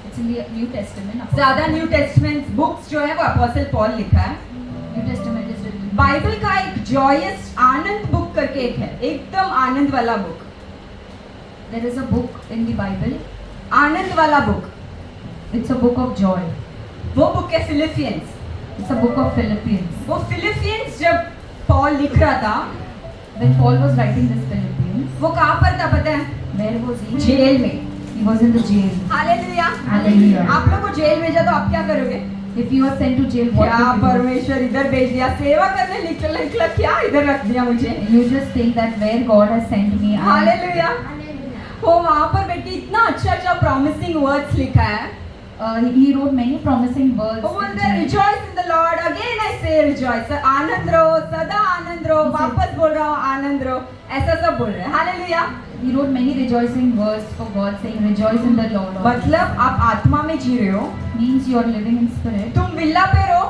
It's in the New Testament. Apostle ज्यादा Paul. न्यू टेस्टमेंट बुक्स जो है वो अपोस्टल पॉल लिखा है। New Testament is written. Bible का एक जॉयस आनंद बुक करके एक है, एकदम आनंद वाला book, There is a book in the Bible. आनंद वाला book, It's a book of joy. वो बुक है Philippians. It's a book of Philippians. वो फिलिपियंस जब पॉल लिख रहा था, When Paul was writing this Philippians, वो कहाँ पर था पता है? where was he? जेल में। He was in the jail. Hallelujah. Hallelujah. आप लोग को जेल भेजा तो आप क्या करोगे? If you are sent to jail, what क्या do you do? परमेश्वर इधर भेज दिया, सेवा करने निकला, क्या इधर रख दिया मुझे? You just think that where God has sent me, hallelujah. Hallelujah. वो वहाँ पर बैठ के इतना अच्छा प्रॉमिसिंग वर्ड्स लिखा है। he wrote many promising words. वो in बोलते हैं jail. Rejoice in the Lord, again I से रिजॉइस, आनंद रहो, सदा आनंद रहो, वापस बोल रहा हूँ आनंद रहो, ऐसा सब बोल रहे हैं। Hallelujah. He wrote many rejoicing words for God, saying, "Rejoice in the Lord." मतलब आप आत्मा में जी रहे हो, Means you are living in spirit. तुम विला पे रहो,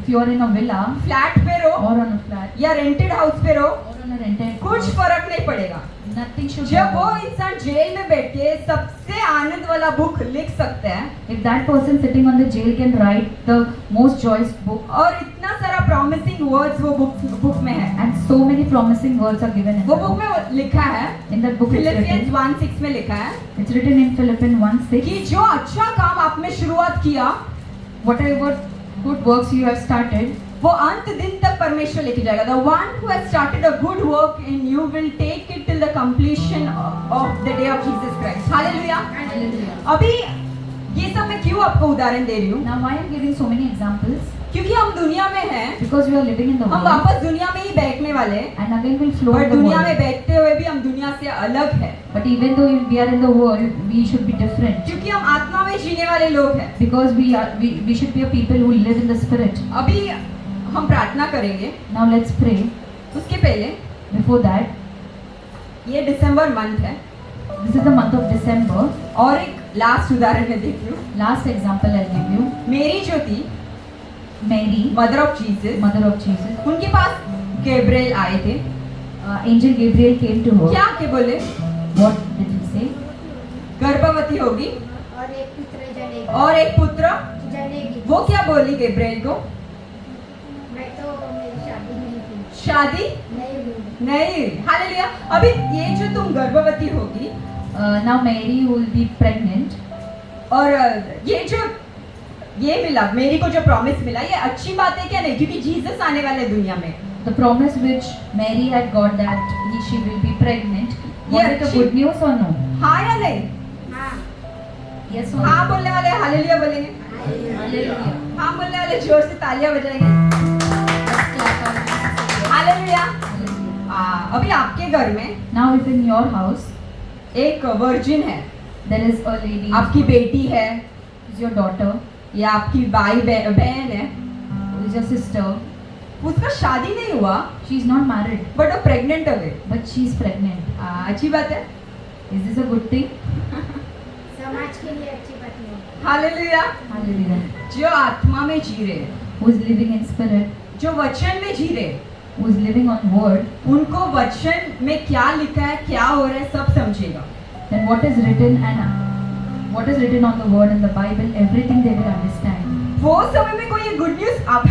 If you are in a villa flat पे रहो or on a flat या रेंटेड हाउस पे रहो, or on a rented कुछ house, फर्क नहीं पड़ेगा। nothing should जब वो bother. इंसान जेल में बैठ के सबसे आनंद वाला बुक लिख सकता है If that person sitting on the jail can write the most joyous book, और इतना सारा प्रॉमिसिंग वर्ड्स वो बुक में है, and so many promising words are given in वो the बुक book. में लिखा है, In that book it's Philippians written. 1:6 में लिखा है It's written in Philippians 1:6. कि जो अच्छा काम आप में शुरुआत किया Whatever good works you have started, वो अंत दिन तक परमेश्वर लेके जाएगा। The one who has started a good work in you will take it till the completion of the day of Jesus Christ. Hallelujah. Hallelujah. अभी ये सब मैं क्यों आपको उदाहरण दे रही हूँ? Now why I am giving so many examples? क्योंकि हम दुनिया में हैं, Because we are living in the हम world, वापस दुनिया में ही बैठने वाले हैं, and again we'll flow पर in the दुनिया में world. बैठते हुए भी हम दुनिया से अलग है, But even though we are in the world, we should be different. क्योंकि हम आत्मा में जीने वाले लोग हैं। Because we should be a people who live in the spirit. अभी हम प्रार्थना करेंगे, Now let's pray. उसके पहले Before that, ये दिसंबर मंथ है This is the month of December. और एक लास्ट उदाहरण मैं देख लूँ. Last example I'll give you. मेरी जो थी Mary, mother of Jesus, mother of Jesus. उनके पास गैब्रिएल आए थे. Angel Gabriel came to her. क्या के बोले? What did he say? गर्भवती होगी और एक पुत्र जनेगी और एक पुत्र. जनेगी। वो क्या बोली गैब्रिएल को? मैं तो मेरी शादी नहीं हुई, शादी नहीं हुई। नहीं. हालेलुया. अभी ये जो तुम गर्भवती होगी Now Mary will be pregnant. और ये मिला, मेरी को जो प्रॉमिस मिला, ये अच्छी बात है क्या नहीं? क्योंकि जीसस आने वाले दुनिया में. The promise which Mary had got that she will be pregnant. Was Yeah, it a she- good news or no? हाँ या नहीं? हाँ, Yes or no? हाँ बोलने वाले हालेलुया बोलेंगे. Hallelujah. हाँ बोलने वाले जोर से तालियां बजाएंगे. Let's clap our hands together. Hallelujah. Hallelujah. अभी आपके घर में Now if in your house एक वर्जिन है, there is a lady, आपकी बेटी है who is your daughter, या आपकी बहन है, who is your sister, उसका शादी नहीं हुआ she is not married but वो प्रेग्नेंट हो गई. but she is pregnant. अच्छी बात है. Is this a good thing? समाज के लिए अच्छी बात नहीं। हालेलुया. Hallelujah. जो आत्मा में जी रहे, Who is living in spirit, जो वचन में जी रहे, who is living on word, उनको वचन में क्या लिखा है, क्या हो रहा है, सब समझेगा. then what is written and what is written on the word in the Bible, everything they will understand. वो समय में कोई गुड न्यूज आप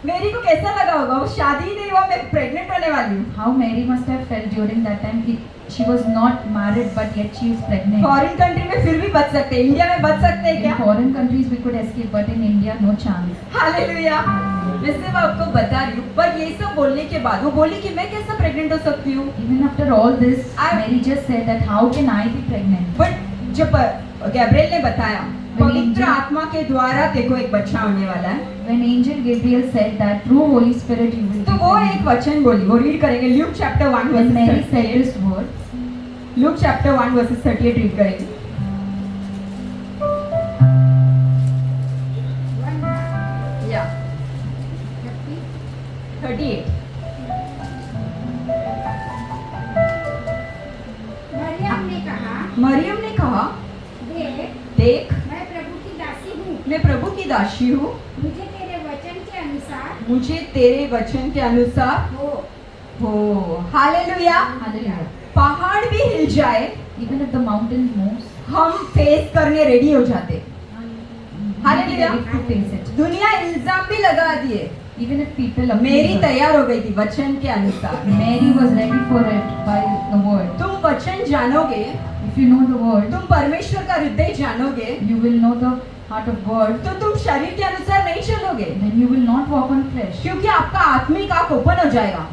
मेरी को कैसा लगा होगा? वो शादी ही नहीं हुआ, मैं प्रेग्नेंट होने वाली हूँ. How Mary must have felt during that time. She was not married but yet she is pregnant. Foreign country में फिर भी बच सकते हैं, इंडिया में बच सकते हैं In क्या? foreign countries we could escape but in India no chance. Hallelujah. मैं सिर्फ आपको बता रही हूँ, पर ये सब बोलने के बाद वो बोली कि मैं कैसे प्रेग्नेंट हो सकती हूँ. Even after all this, I- Mary just said that how can I be pregnant? But जब गैब्रिएल ने बताया, When पवित्र angel- आत्मा के द्वारा देखो एक बच्चा होने वाला है, When angel Gabriel said that through Holy Spirit you will तो be वो एक pregnant. वचन बोली, वो रीड करेंगे. Luke chapter 1 When Mary versus said 38. this word, Luke chapter 1 versus 38 read करेंगे. 1 या 30 38. मरियम ने कहा, देख मैं प्रभु की दासी हूँ, मैं प्रभु की दासी हूँ, मुझे तेरे वचन के अनुसार मुझे तेरे वचन के अनुसार हो. हालेलुया. hallelujah. पहाड़ भी हिल जाए, Even if the mountain moves, हम फेस करने रेडी हो जाते. we be Hallelujah. ready to face it. दुनिया इल्जाम भी लगा दिए. Even if people accuse मेरी us, तैयार हो गई थी वचन के अनुसार. Mary was ready for it by the word. तुम वचन जानोगे, If you know the word, तुम परमेश्वर का हृदय जानोगे, you will know the heart of God. तो तुम शरीर के अनुसार नहीं चलोगे, Then you will not walk on flesh. क्योंकि आपका आत्मिक आंख ओपन हो जाएगा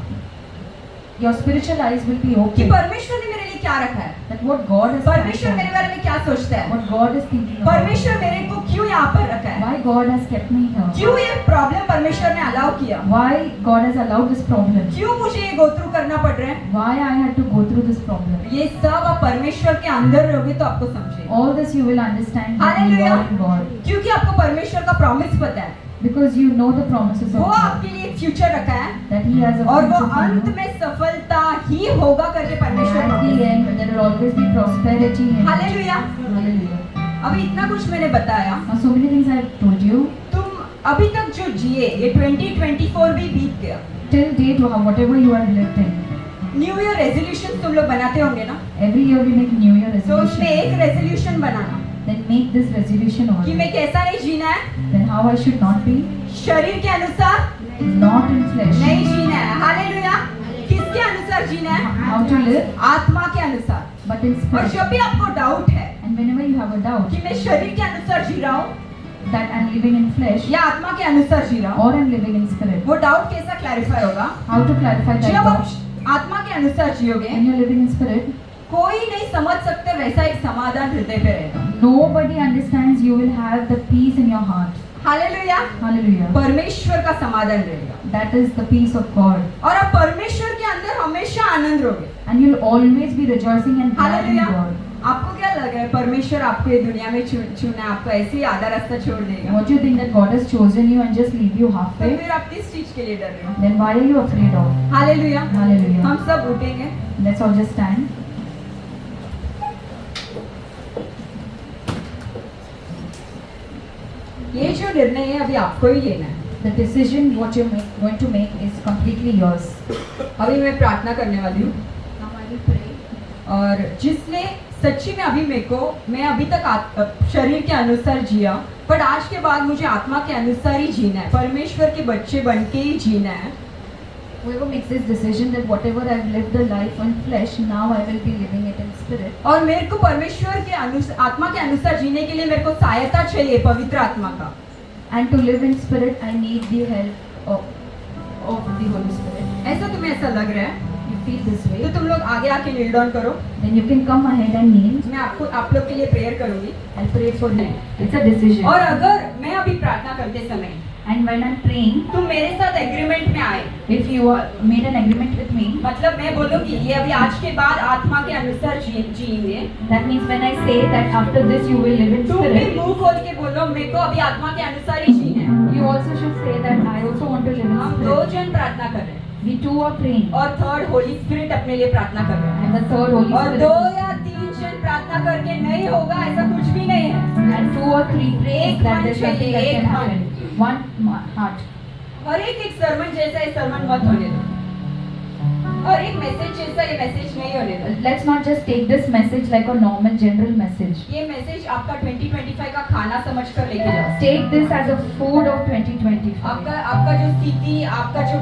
Your spiritual eyes will be कि open. परमेश्वर ने मेरे लिए क्या रखा है, That what God has planned परमेश्वर for मेरे me, बारे में क्या सोचता है, what God is thinking about, परमेश्वर मेरे को क्यों यहाँ पर रखा है, why God has kept me here, क्यों ये प्रॉब्लम परमेश्वर ने अलाउ किया, why God has allowed this problem, क्यों मुझे ये गो थ्रू करना पड़ रहा है. why I had to go through this problem. ये सब आप परमेश्वर के अंदर रहोगे तो आपको समझेगा, All this you will understand when you Hallelujah. are in God, क्योंकि आपको परमेश्वर का प्रॉमिस पता है, because you know the promises of वो God, आपके लिए एक फ्यूचर रखा है that He has a और वो future for अंत you. में सफलता ही होगा करके And परमेश्वर at the promise. end, there will always be prosperity in it. Hallelujah. Hallelujah. अभी इतना कुछ मैंने बताया, Now, so many things I have told you. तुम अभी तक जो जिए, ये 2024 भी बीत गया. Till date, whatever you have lived in. New year resolution तुम लोग बनाते होंगे ना, Every year we make New Year तो उसमें एक resolution. Resolution banana Then make this resolution कि only. मैं कैसा नहीं जीना है, Then how I should not be, शरीर के अनुसार not in flesh. नहीं जीना है. हालेलुया. किसके अनुसार जीना है? How to live, आत्मा के अनुसार. but in और spirit. जब भी आपको डाउट है And whenever you have a doubt कि मैं शरीर के अनुसार जी रहा हूँ that I'm living in flesh या आत्मा के अनुसार जी रहा हूँ, or I'm living in spirit, वो डाउट कैसा क्लैरिफाई होगा? how to clarify that जब आप doubt? आत्मा के अनुसार जियोगे, When you're living in spirit, कोई नहीं समझ सकते वैसा एक समाधान हृदय पे रहेगा. nobody understands. You will have the peace in your heart. Hallelujah. Hallelujah. परमेश्वर का समाधान रहेगा That is the peace of God. और आप परमेश्वर के अंदर हमेशा आनंद रहोगे. And you'll always be rejoicing and glad in hallelujah. God. आपको क्या लग रहा है परमेश्वर आपको ये दुनिया में चुना, आपको ऐसे ही आधा रास्ता छोड़ देगा? What do you think that God has chosen you and just leave you तो halfway? फिर आप किस चीज के लिए डर रहे हो? Then why are you afraid of? Hallelujah. Hallelujah. हम सब उठेंगे, Let's all just stand. ये जो निर्णय है अभी आपको ही लेना है। The decision what you're going to make is completely yours. अभी मैं प्रार्थना करने वाली हूँ Now I will pray. और जिसने सच्ची में मैं अभी तक शरीर के अनुसार जिया, पर आज के बाद मुझे आत्मा के अनुसार ही जीना है, परमेश्वर के बच्चे बन के ही जीना है। Whoever makes this decision that whatever I've lived the life on flesh, now I will be living it in spirit. और मेरे को परमेश्वर के आत्मा के अनुसार जीने के लिए मेरे को सहायता चाहिए पवित्र आत्मा का। And to live in spirit, I need the help of the Holy Spirit. ऐसा तुम्हें ऐसा लग रहा है You feel this तो way, तुम लोग आगे आके नील डाउन करो। then you can come ahead and kneel. मैं आप लोग के लिए प्रेयर करूंगी। I'll pray for you. It's a decision. और अगर मैं अभी प्रार्थना करते समय And when I'm praying, तुम मेरे साथ एग्रीमेंट में आए, if you are made an agreement with me, मतलब मैं बोलूँगी ये अभी आज के बाद आत्मा के अनुसार जिएंगे, that means when I say that after this you will live in तुम भी spirit, मुंह खोल के बोलो मेरे को अभी आत्मा के अनुसार ही जीना है। you also should say that I also want to live in हम दो spirit. जन प्रार्थना कर रहे हैं We too are praying. और थर्ड होली स्पिरिट अपने लिए प्रार्थना कर रहे हैं। And the third Holy और दो Spirit. या तीन जन प्रार्थना करके नहीं होगा, ऐसा कुछ भी नहीं है। And 2 or 3 prays एक that मन there's something that चाहिए, can एक happen. One heart. और एक सरमन जैसा ये सरमन मत होने दो, और एक मैसेज जैसा ये मैसेज नहीं होने दो। Let's not just take this message like a normal general message. ये मैसेज आपका 2025 का खाना समझ कर लेके जाओ। Take this as a food of 2025. आपका जो स्थिति, आपका जो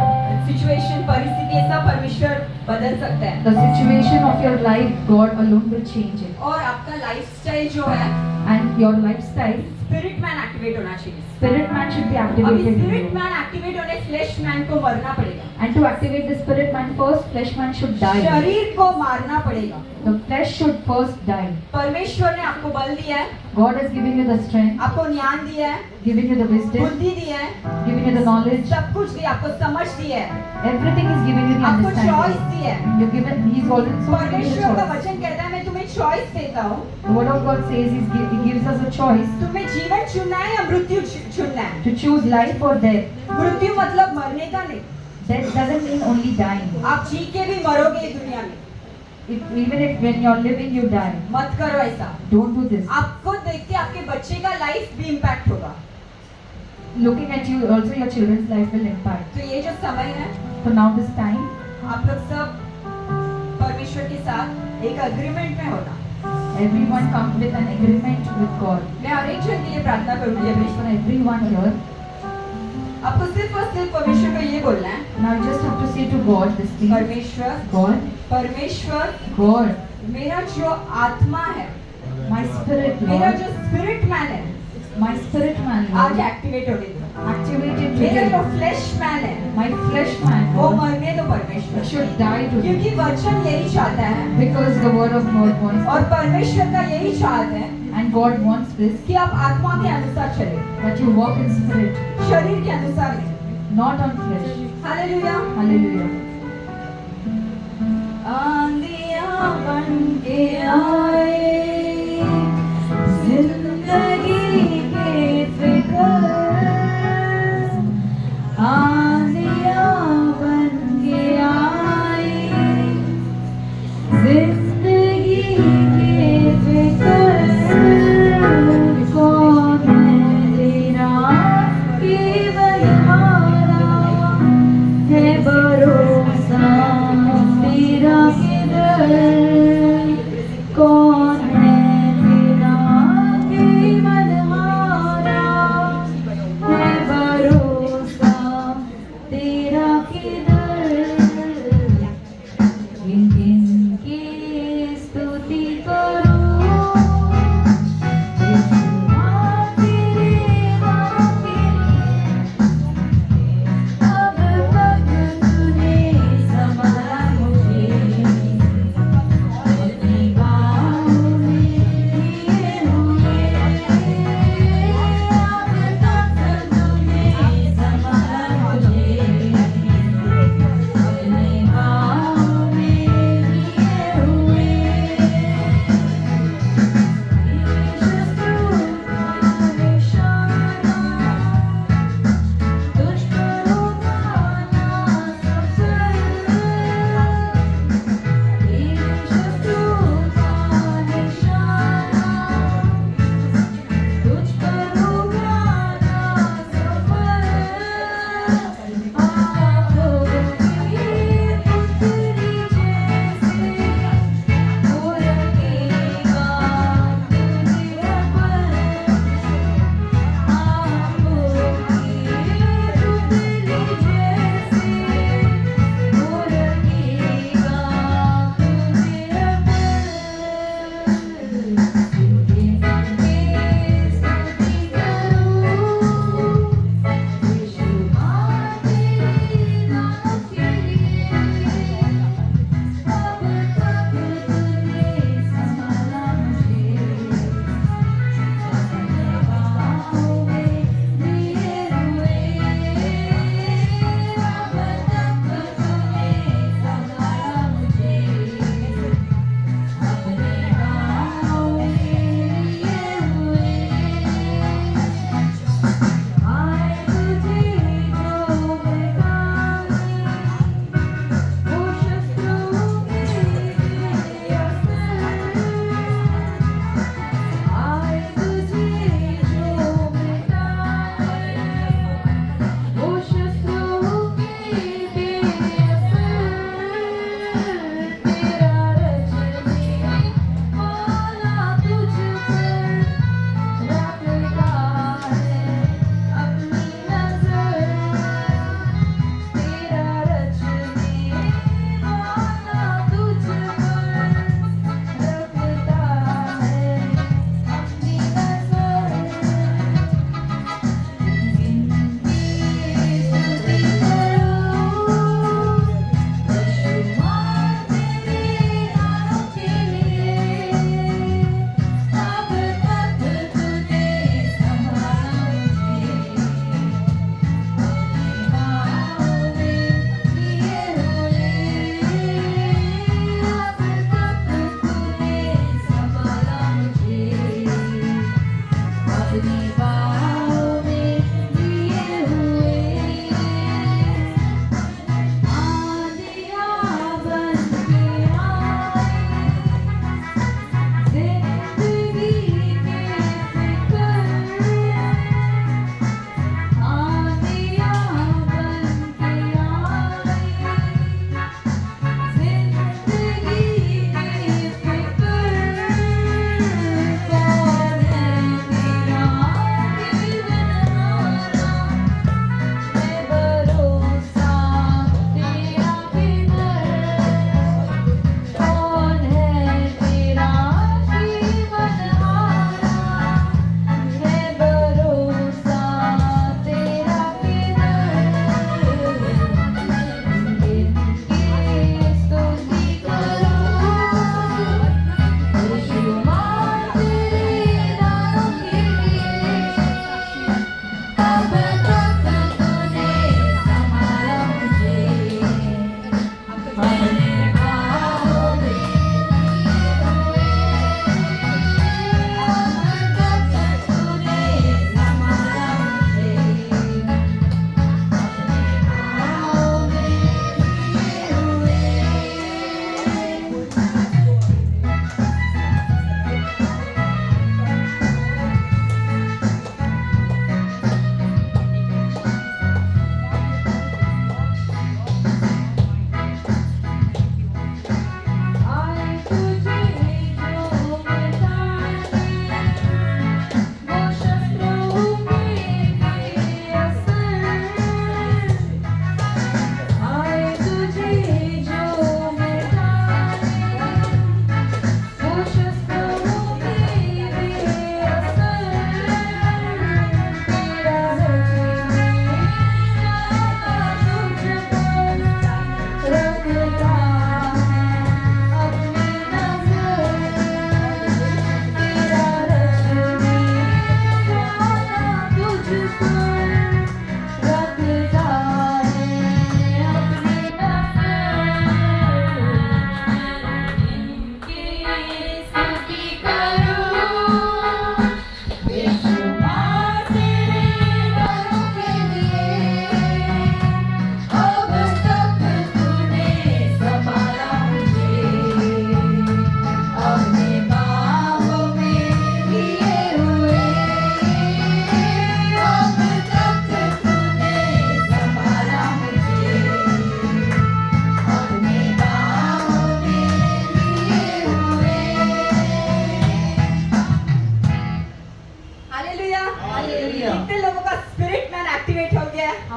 सिचुएशन, परिस्थिति, ये सब परमेश्वर बदल सकता है। The situation of your life, God alone will change it. और आपका लाइफस्टाइल जो है, And your lifestyle, spirit man activate होना चाहिए। spirit man should be अभी activated in spirit you. Man activate होने फ्लैश मैन को मरना पड़ेगा, And to activate the spirit man first, flesh man should die. शरीर को मारना पड़ेगा। The flesh should first die. परमेश्वर ने आपको बल दिया है, God has given you the strength, आपको ज्ञान दिया है, given you the wisdom, बुद्धि दिया है, given you the knowledge. सब कुछ दिया, आपको समझ दिया है, Everything is given you the आपको चॉइस understanding. दिया है। You're given. He's already so given you the परमेश्वर का choice. वचन कहता है मैं तुम्हें चॉइस देता हूँ, The word of God says He gives us a choice तुम्हें जीवन चुनना है या मृत्यु चुनना है। to choose life or death. मृत्यु मतलब मरने का नहीं, Death doesn't mean only dying. आप जी के भी मरोगे इस दुनिया में। Even if when you're living you die. मत करो ऐसा। Don't do this. आपको देख के आपके बच्चे का लाइफ भी इम्पैक्ट होगा। Looking at you, also your children's life will impact. तो ये जो समय है, So now this time, आप लोग सब परमेश्वर के साथ एक अग्रीमेंट में होना। everyone come with an agreement with God. मैं हर एक जन के लिए प्रार्थना करूंगी Please अभी। for everyone here. आपको सिर्फ और सिर्फ परमेश्वर को ये बोलना है, Now you just have to say to God this thing. परमेश्वर, God, परमेश्वर, God, मेरा जो आत्मा है, my spirit, मेरा Lord, जो स्पिरिट मैन है, my spirit man, आज Lord, एक्टिवेट होने दो। activate it मेरा जो today. फ्लैश मैन है, My flesh man, वो Lord, मरने दो it परमेश्वर, should die today. क्योंकि वचन यही चाहता है Because the word of God wants और परमेश्वर का यही चाहत है and God wants this, कि आप आत्मा के अनुसार चले, that you walk in spirit, शरीर के अनुसार नहीं। not on flesh. Hallelujah. Hallelujah. आंधियाँ बनके आए जिंदगी के फिकर, आंधियाँ बनके आए जिंदगी के फिकर, कौन है तेरा केवल हमारा है भरोसा तेरा किधर, कौन है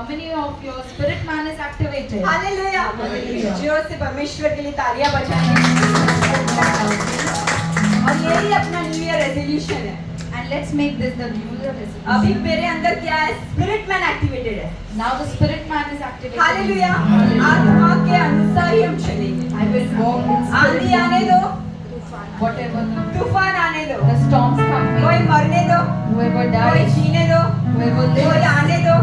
How many of your spirit man is activated? Hallelujah Hallelujah. जोर से परमेश्वर के लिए तालियां बजाएं और यही अपना न्यू ईयर रेजोल्यूशन है। And let's make this the New Year resolution. अभी मेरे अंदर क्या है? स्पिरिट मैन एक्टिवेटेड है। Now the spirit man is activated. Hallelujah Hallelujah. आत्मा के अनुसार ही हम चलेंगे। I will walk in spirit. आंधी आने दो, Whatever तूफान आने दो, the storms come, कोई मरने दो, whoever कोई dies, जीने दो, whoever कोई lives, आने दो,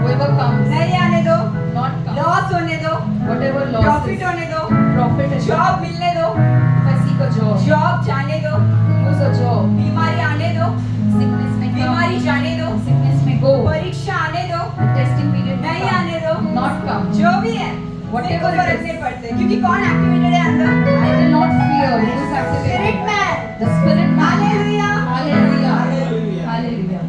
whoever comes, नहीं आने दो, not come. लॉस होने दो, Whatever loss प्रॉफिट is, होने दो, profit is. जॉब मिलने दो, If I seek a job, job जाने दो, lose a job, बीमारी आने दो, sickness may बीमारी come, जाने दो, sickness may go, परीक्षा आने दो, the testing period may नहीं आने दो, come, not come. जो भी है Whatever मेरे को it फर्क is. नहीं पड़ता क्योंकि कौन एक्टिवेटेड है अंदर? I will not fear who is spirit activated. Man. The spirit man. Hallelujah Hallelujah. Hallelujah.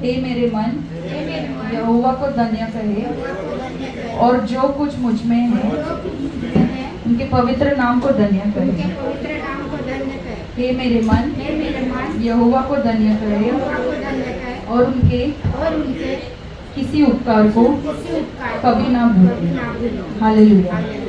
हे मेरे मन हे मेरे मन, यहोवा को धन्य कहे यहोवा को धन्य करे, और जो कुछ मुझ में है जो कुछ मुझमें है, उनके पवित्र नाम को धन्य उनके करे। पवित्र नाम को धन्य करे। हे मेरे मन हे मेरे मन, यहोवा को धन्य करे यहोवा को धन्य करे और उनके और उनके किसी उपकार को किसी उपकार को कभी ना भूले। कभी ना भूलो। हालेलुया। हालेलुया।